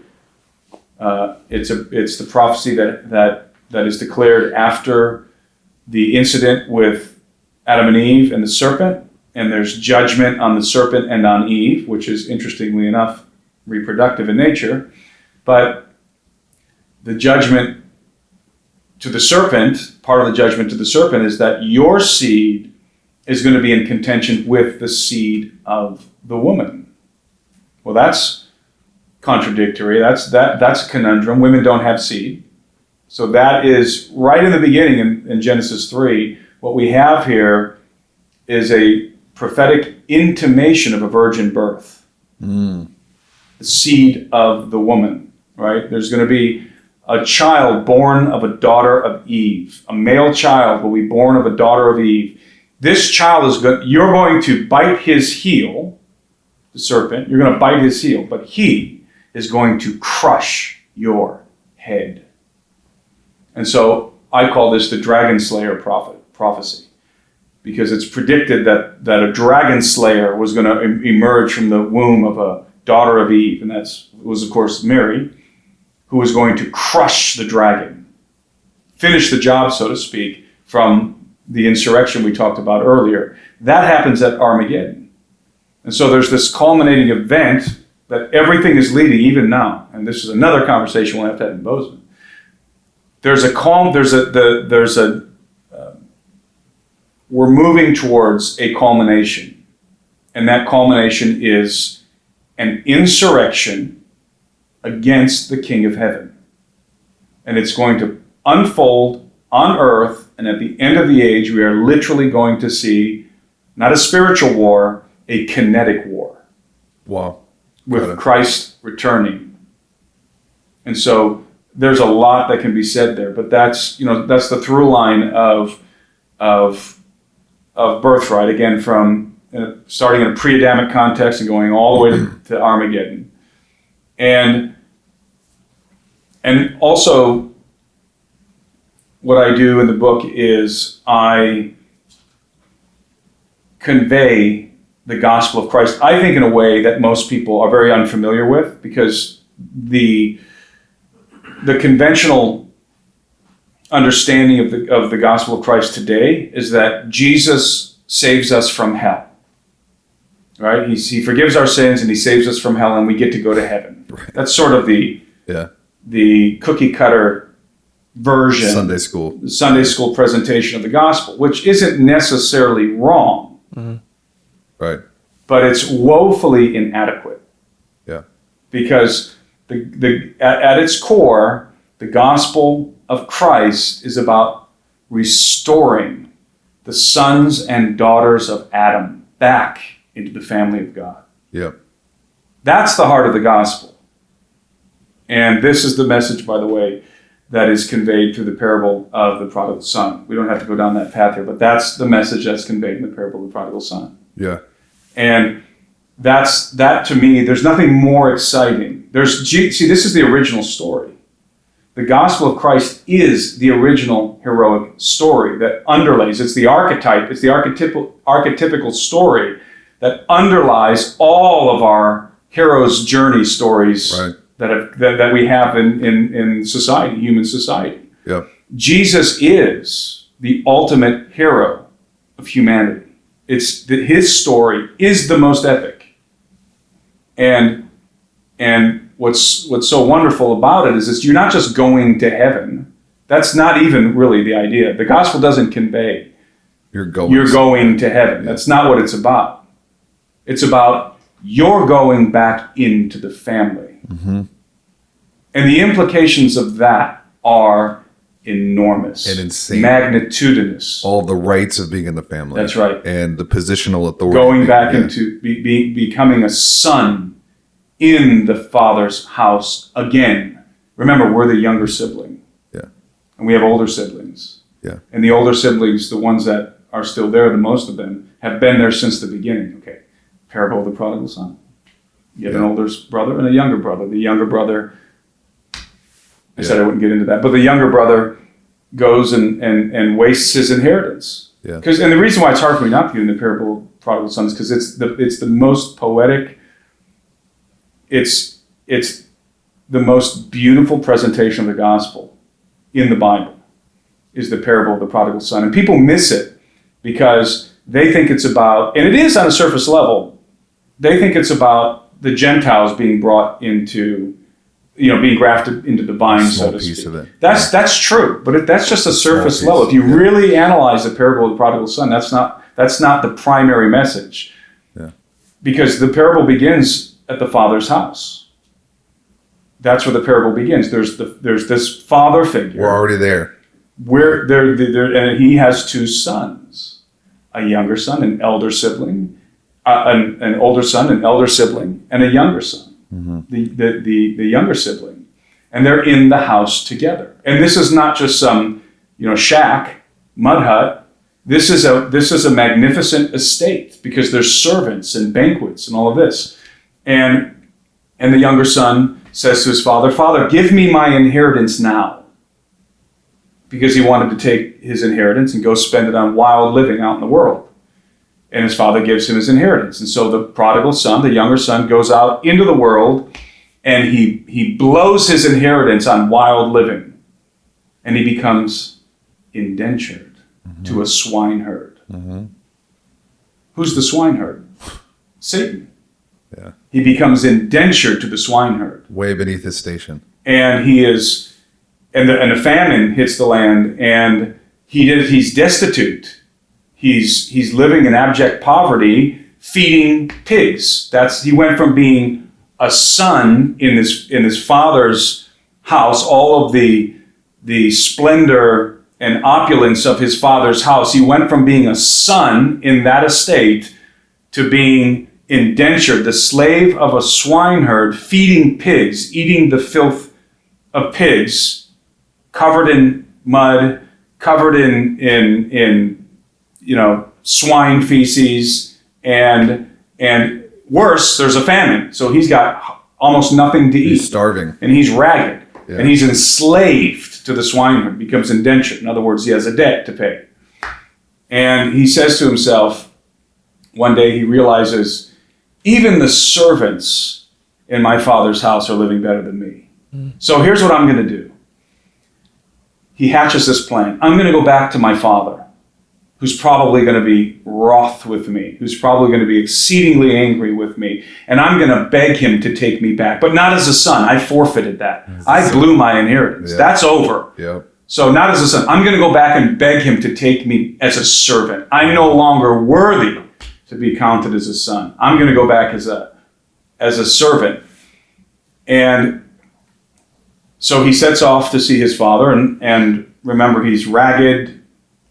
[SPEAKER 1] It's the prophecy that is declared after the incident with Adam and Eve and the serpent. And there's judgment on the serpent and on Eve, which is, interestingly enough, reproductive in nature. But the judgment to the serpent, part of the judgment to the serpent, is that your seed is going to be in contention with the seed of the woman. Well, that's contradictory. That's a conundrum. Women don't have seed. So that is right in the beginning in Genesis 3. What we have here is a prophetic intimation of a virgin birth. The seed of the woman, right? There's going to be a child born of a daughter of Eve. A male child will be born of a daughter of Eve. This child you're going to bite his heel, the serpent, you're going to bite his heel, but he is going to crush your head. And so I call this the dragon slayer prophecy, because it's predicted that a dragon slayer was going to emerge from the womb of a daughter of Eve, and that was, of course, Mary, who was going to crush the dragon, finish the job, so to speak, from the insurrection we talked about earlier. That happens at Armageddon. And so there's this culminating event that everything is leading, even now, and this is another conversation we'll have to have in Bozeman. We're moving towards a culmination, and that culmination is an insurrection against the King of Heaven. And it's going to unfold on earth, and at the end of the age, we are literally going to see not a spiritual war, a kinetic war.
[SPEAKER 2] Wow.
[SPEAKER 1] With Christ returning. And so there's a lot that can be said there, but that's the through line of Birthright, again, from starting in a pre-Adamic context and going all the way to Armageddon. And also, what I do in the book is I convey the gospel of Christ, I think, in a way that most people are very unfamiliar with, because the conventional understanding of the gospel of Christ today is that Jesus saves us from hell. Right? He forgives our sins and he saves us from hell, and we get to go to heaven. Right. That's sort of the cookie cutter version, Sunday school presentation of the gospel, which isn't necessarily wrong.
[SPEAKER 2] Mm-hmm. Right.
[SPEAKER 1] But it's woefully inadequate.
[SPEAKER 2] Yeah.
[SPEAKER 1] Because at its core, the gospel of Christ is about restoring the sons and daughters of Adam back into the family of God.
[SPEAKER 2] Yep.
[SPEAKER 1] That's the heart of the gospel. And this is the message, by the way, that is conveyed through the parable of the prodigal son. We don't have to go down that path here, but that's the message that's conveyed in the parable of the prodigal son.
[SPEAKER 2] Yeah.
[SPEAKER 1] And that to me, there's nothing more exciting. This is the original story. The gospel of Christ is the original heroic story that underlays. It's the archetype. It's the archetypical story that underlies all of our hero's journey stories
[SPEAKER 2] Right.
[SPEAKER 1] that we have in society, human society.
[SPEAKER 2] Yep.
[SPEAKER 1] Jesus is the ultimate hero of humanity. His story is the most epic. And what's so wonderful about it is you're not just going to heaven. That's not even really the idea. The gospel doesn't convey
[SPEAKER 2] You're going.
[SPEAKER 1] you're going to heaven. That's not what it's about. It's about you're going back into the family.
[SPEAKER 2] Mm-hmm.
[SPEAKER 1] And the implications of that are enormous
[SPEAKER 2] And insane.
[SPEAKER 1] magnitudinous.
[SPEAKER 2] All the rights of being in the family.
[SPEAKER 1] That's right.
[SPEAKER 2] And the positional authority.
[SPEAKER 1] Going back
[SPEAKER 2] Yeah.
[SPEAKER 1] into becoming a son in the Father's house again. Remember, we're the younger sibling.
[SPEAKER 2] Yeah.
[SPEAKER 1] And we have older siblings.
[SPEAKER 2] Yeah.
[SPEAKER 1] And the older siblings, the ones that are still there, the most of them, have been there since the beginning. Okay. Parable of the Prodigal Son. You have an older brother and a younger brother. The younger brother, I said I wouldn't get into that, but the younger brother goes and wastes his inheritance.
[SPEAKER 2] Yeah.
[SPEAKER 1] And the reason why it's hard for me not to get into the parable of the Prodigal Son is because it's the most poetic. It's the most beautiful presentation of the gospel in the Bible is the parable of the prodigal son. And people miss it because they think it's about, and it is on a surface level, they think it's about the Gentiles being brought into, being grafted into the vine, so to
[SPEAKER 2] piece
[SPEAKER 1] speak.
[SPEAKER 2] of it.
[SPEAKER 1] That's true, but that's just a surface level. If you really analyze the parable of the prodigal son, that's not the primary message.
[SPEAKER 2] Yeah.
[SPEAKER 1] Because the parable begins at the father's house. That's where the parable begins. There's this father figure.
[SPEAKER 2] We're already there.
[SPEAKER 1] Where and he has two sons, a younger son, an elder sibling, an older son, an elder sibling, and a younger son, the younger sibling, and they're in the house together. And this is not just some shack, mud hut. This is a magnificent estate because there's servants and banquets and all of this. And the younger son says to his father, "Father, give me my inheritance now." Because he wanted to take his inheritance and go spend it on wild living out in the world. And his father gives him his inheritance. And so the prodigal son, the younger son, goes out into the world and he blows his inheritance on wild living. And he becomes indentured to a swineherd.
[SPEAKER 2] Mm-hmm.
[SPEAKER 1] Who's the swineherd? Satan.
[SPEAKER 2] Yeah.
[SPEAKER 1] He becomes indentured to the swineherd.
[SPEAKER 2] Way beneath his station.
[SPEAKER 1] And he is... And the famine hits the land, and he's destitute. He's living in abject poverty, feeding pigs. He went from being a son in his father's house, all of the splendor and opulence of his father's house. He went from being a son in that estate to being indentured, the slave of a swineherd, feeding pigs, eating the filth of pigs. Covered in mud, covered in swine feces, and worse, there's a famine. So he's got almost nothing to eat.
[SPEAKER 2] He's starving.
[SPEAKER 1] And he's ragged.
[SPEAKER 2] Yeah.
[SPEAKER 1] And he's enslaved to the swineherd, becomes indentured. In other words, he has a debt to pay. And he says to himself, one day he realizes, even the servants in my father's house are living better than me. So here's what I'm going to do. He hatches this plan. I'm going to go back to my father, who's probably going to be wroth with me, who's probably going to be exceedingly angry with me, and I'm going to beg him to take me back, but not as a son. I forfeited that. I blew my inheritance.
[SPEAKER 2] Yeah.
[SPEAKER 1] That's over.
[SPEAKER 2] Yep.
[SPEAKER 1] So not as a son. I'm going to go back and beg him to take me as a servant. I'm no longer worthy to be counted as a son. I'm going to go back as a servant. And so he sets off to see his father, and remember, he's ragged,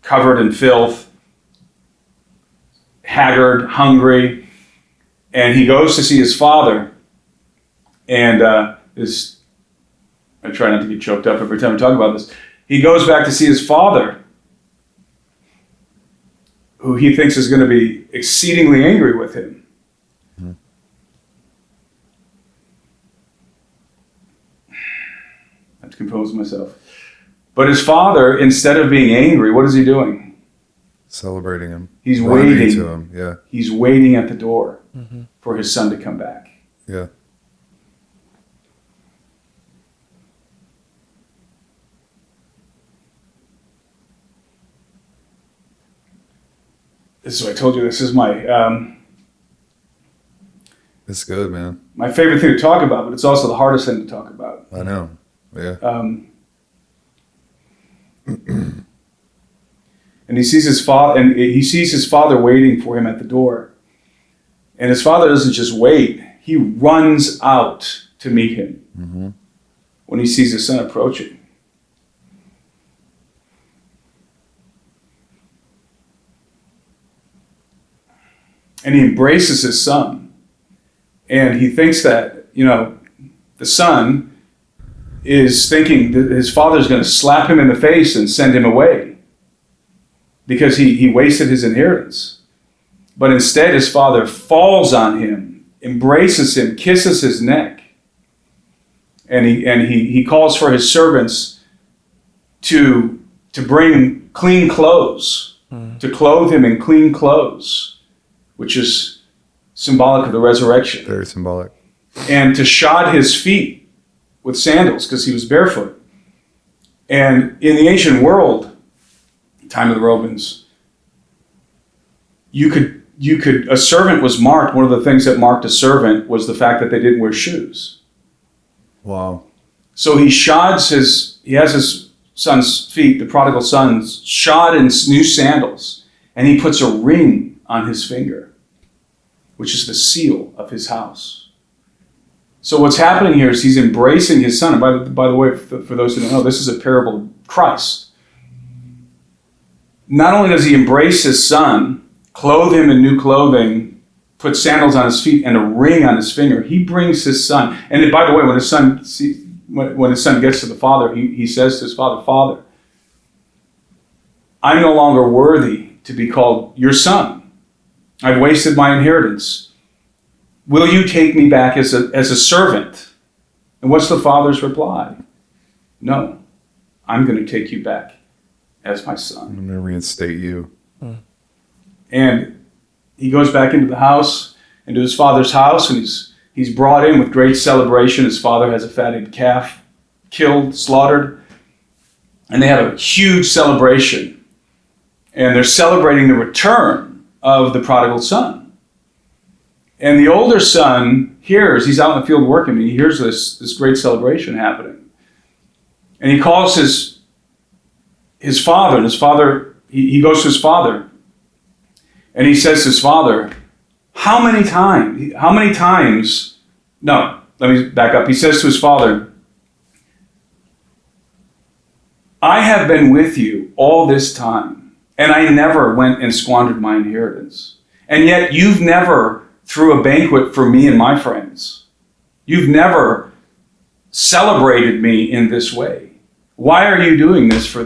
[SPEAKER 1] covered in filth, haggard, hungry, and he goes to see his father, and I try not to get choked up every time I talk about this. He goes back to see his father, who he thinks is going to be exceedingly angry with him. compose myself. But his father, instead of being angry, what is he doing?
[SPEAKER 2] Celebrating him.
[SPEAKER 1] He's
[SPEAKER 2] Running
[SPEAKER 1] waiting.
[SPEAKER 2] to him. Yeah.
[SPEAKER 1] He's waiting at the door for his son to come back.
[SPEAKER 2] Yeah.
[SPEAKER 1] This is what I told you. This is my
[SPEAKER 2] It's good, man.
[SPEAKER 1] my favorite thing to talk about, but it's also the hardest thing to talk about.
[SPEAKER 2] I know. Yeah.
[SPEAKER 1] And he sees his father, waiting for him at the door. And his father doesn't just wait; he runs out to meet him when he sees his son approaching. And he embraces his son, and he thinks that the son is thinking that his father's going to slap him in the face and send him away because he wasted his inheritance. But instead, his father falls on him, embraces him, kisses his neck, and he calls for his servants to bring clean clothes, to clothe him in clean clothes, which is symbolic of the resurrection,
[SPEAKER 2] Very symbolic.
[SPEAKER 1] and to shod his feet with sandals because he was barefoot. And in the ancient world, time of the Romans, you could a servant was marked. One of the things that marked a servant was the fact that they didn't wear shoes.
[SPEAKER 2] Wow.
[SPEAKER 1] So he has his son's feet, the prodigal son, shod in new sandals, and he puts a ring on his finger, which is the seal of his house. So what's happening here is he's embracing his son. And by the way, for those who don't know, this is a parable of Christ. Not only does he embrace his son, clothe him in new clothing, put sandals on his feet and a ring on his finger, he brings his son. And then, by the way, when his son gets to the father, he says to his father, "Father, I'm no longer worthy to be called your son. I've wasted my inheritance. Will you take me back as a servant?" And what's the father's reply? "No, I'm going to take you back as my son."
[SPEAKER 2] I'm going to reinstate you.
[SPEAKER 1] And he goes back into the house, into his father's house, and he's brought in with great celebration. His father has a fatted calf killed, slaughtered, and they have a huge celebration. And they're celebrating the return of the prodigal son. And the older son he's out in the field working, and he hears this great celebration happening. And he calls his father, and he goes to his father, and he says to his father, how many times, no, let me back up. He says to his father, "I have been with you all this time, and I never went and squandered my inheritance. And yet you've never threw a banquet for me and my friends. You've never celebrated me in this way. Why are you doing this for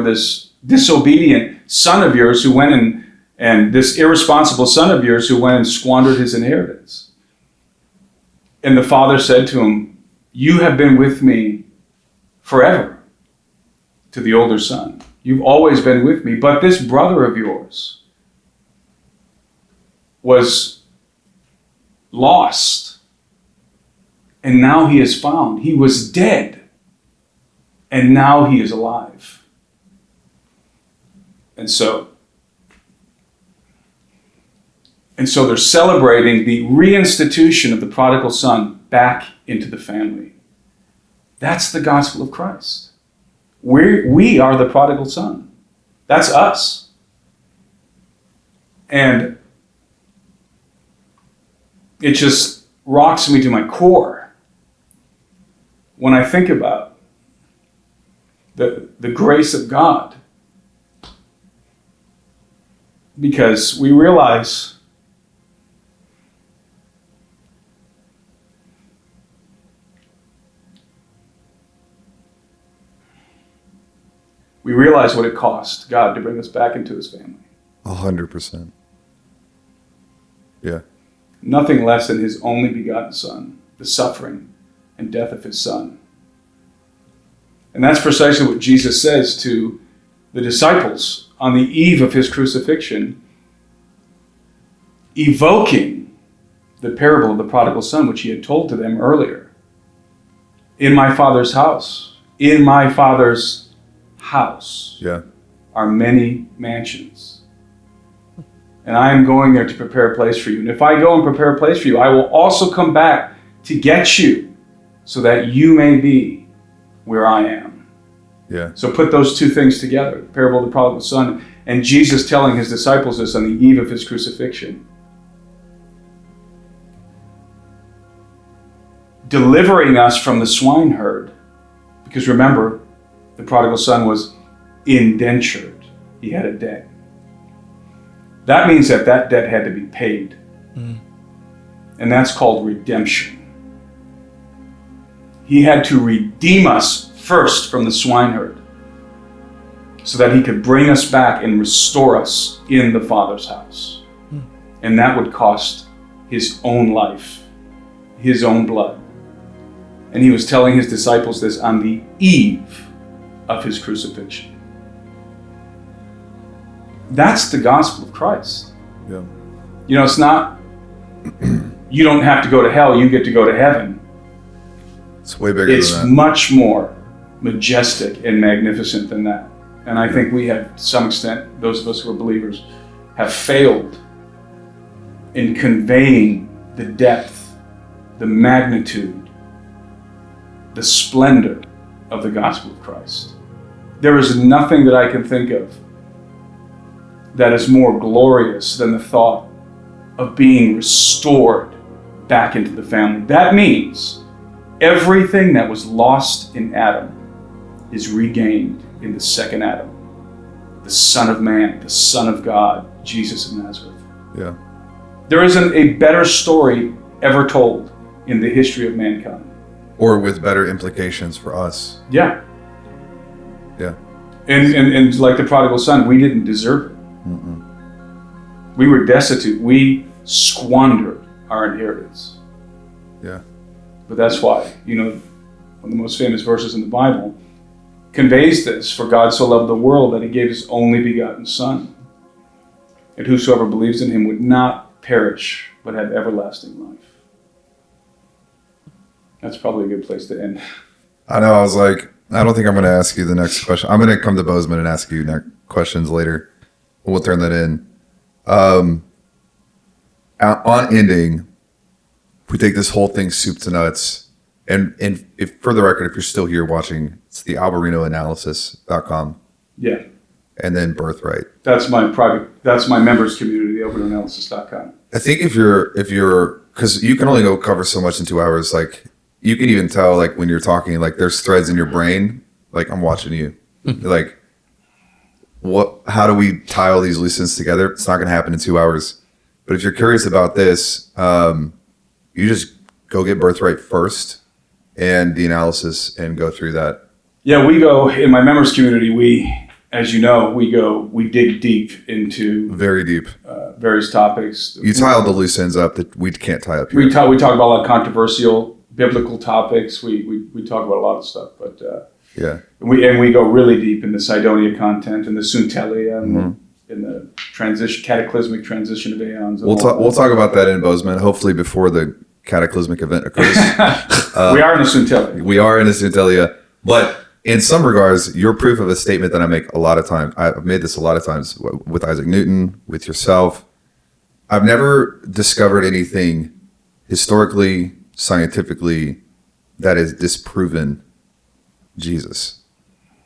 [SPEAKER 1] this disobedient son of yours who went and this irresponsible son of yours who went and squandered his inheritance?" And the father said to him, "You have been with me forever," to the older son. "You've always been with me, but this brother of yours was lost, and now he is found. He was dead, and now he is alive." And so they're celebrating the reinstitution of the prodigal son back into the family. That's the gospel of Christ. We are the prodigal son. That's us. And it just rocks me to my core when I think about the grace of God. Because we realize what it cost God to bring us back into his family.
[SPEAKER 2] 100%. Yeah.
[SPEAKER 1] Nothing less than his only begotten son, the suffering and death of his son. And that's precisely what Jesus says to the disciples on the eve of his crucifixion, evoking the parable of the prodigal son, which he had told to them earlier. In my Father's house, in my Father's house are many mansions. And I am going there to prepare a place for you. And if I go and prepare a place for you, I will also come back to get you so that you may be where I am.
[SPEAKER 2] Yeah.
[SPEAKER 1] So put those two things together, the parable of the prodigal son and Jesus telling his disciples this on the eve of his crucifixion. Delivering us from the swineherd. Because remember, the prodigal son was indentured. He had a debt. That means that debt had to be paid. And that's called redemption. He had to redeem us first from the swineherd so that he could bring us back and restore us in the Father's house. And that would cost his own life, his own blood. And he was telling his disciples this on the eve of his crucifixion. That's the gospel of Christ.
[SPEAKER 2] Yeah.
[SPEAKER 1] You know, it's not, you don't have to go to hell, you get to go to heaven.
[SPEAKER 2] It's way bigger
[SPEAKER 1] It's
[SPEAKER 2] than that.
[SPEAKER 1] much more majestic and magnificent than that. And I think we have, to some extent, those of us who are believers, have failed in conveying the depth, the magnitude, the splendor of the gospel of Christ. There is nothing that I can think of that is more glorious than the thought of being restored back into the family. That means everything that was lost in Adam is regained in the second Adam, the Son of Man, the Son of God, Jesus of Nazareth.
[SPEAKER 2] Yeah.
[SPEAKER 1] There isn't a better story ever told in the history of mankind.
[SPEAKER 2] Or with better implications for us.
[SPEAKER 1] Yeah.
[SPEAKER 2] Yeah.
[SPEAKER 1] And like the prodigal son, we didn't deserve it. We were destitute. We squandered our inheritance.
[SPEAKER 2] Yeah.
[SPEAKER 1] But that's why, you know, one of the most famous verses in the Bible conveys this: for God so loved the world that he gave his only begotten Son, and whosoever believes in him would not perish, but have everlasting life. That's probably a good place to end.
[SPEAKER 2] I know. I was like, I don't think I'm going to ask you the next question. I'm going to come to Bozeman and ask you questions later. We'll turn that in. On ending, if we take this whole thing soup to nuts, and if for the record, if you're still here watching, it's the alberinoanalysis.com.
[SPEAKER 1] Yeah.
[SPEAKER 2] And then Birthright.
[SPEAKER 1] That's my members community, alberinoanalysis.com.
[SPEAKER 2] I think if you're, because you can only go cover so much in 2 hours, like you can even tell, like when you're talking, like there's threads in your brain, like I'm watching you, like how do we tie all these loose ends together? It's not going to happen in 2 hours. But if you're curious about this, you just go get Birthright first and the analysis and go through that.
[SPEAKER 1] Yeah, we go in my members community. As you know, we dig deep into
[SPEAKER 2] Very deep.
[SPEAKER 1] Various topics.
[SPEAKER 2] You tie all the loose ends up that we can't tie up here.
[SPEAKER 1] We talk about a lot of controversial biblical topics. We talk about a lot of stuff, but
[SPEAKER 2] yeah,
[SPEAKER 1] we go really deep in the Cydonia content and the Suntelia and the cataclysmic transition of aeons.
[SPEAKER 2] We'll talk about that in Bozeman, hopefully before the cataclysmic event occurs.
[SPEAKER 1] We are in the Suntelia.
[SPEAKER 2] We are in the Suntelia, but in some regards, you're proof of a statement that I make a lot of times. I've made this a lot of times with Isaac Newton, with yourself. I've never discovered anything historically, scientifically, that is disproven Jesus.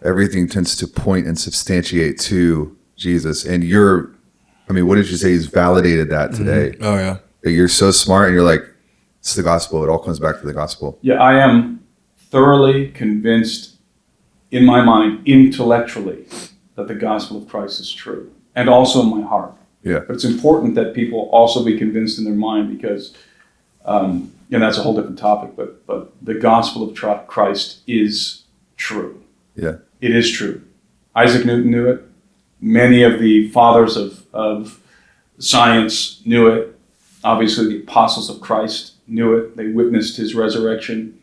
[SPEAKER 2] Everything tends to point and substantiate to Jesus. And what did you say? He's validated that today.
[SPEAKER 3] Oh, yeah.
[SPEAKER 2] You're so smart and you're like, it's the gospel. It all comes back to the gospel.
[SPEAKER 1] Yeah, I am thoroughly convinced in my mind, intellectually, that the gospel of Christ is true. And also in my heart.
[SPEAKER 2] Yeah.
[SPEAKER 1] But it's important that people also be convinced in their mind because, and that's a whole different topic, but the gospel of Christ is true.
[SPEAKER 2] Yeah.
[SPEAKER 1] It is true. Isaac Newton knew it. Many of the fathers of science knew it. Obviously, the apostles of Christ knew it. They witnessed his resurrection.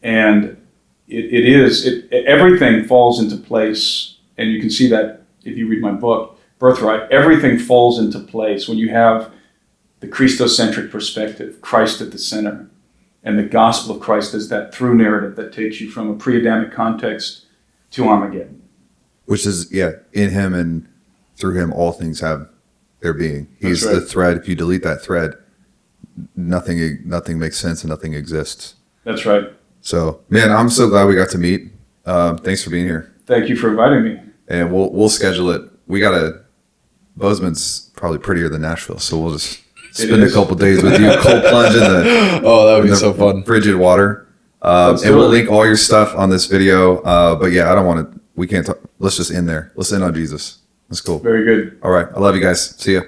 [SPEAKER 1] And everything falls into place, and you can see that if you read my book, Birthright. Everything falls into place when you have the Christocentric perspective, Christ at the center, and the gospel of Christ as that through narrative that takes you from a pre-Adamic context to Armageddon.
[SPEAKER 2] Which is, in him and through him, all things have their being. He's
[SPEAKER 1] That's right.
[SPEAKER 2] the thread. If you delete that thread, nothing makes sense and nothing exists.
[SPEAKER 1] That's right.
[SPEAKER 2] So, man, I'm so glad we got to meet. Thanks for being here.
[SPEAKER 1] Thank you for inviting me.
[SPEAKER 2] And we'll schedule it. We got Bozeman's probably prettier than Nashville, so we'll just spend a couple days with you, cold plunge in the
[SPEAKER 3] that would be so fun.
[SPEAKER 2] Frigid water. And we'll link all your stuff on this video. But yeah, I don't want to. We can't talk. Let's just end there. Let's end on Jesus. That's cool.
[SPEAKER 1] Very good.
[SPEAKER 2] All right. I love you guys. See ya.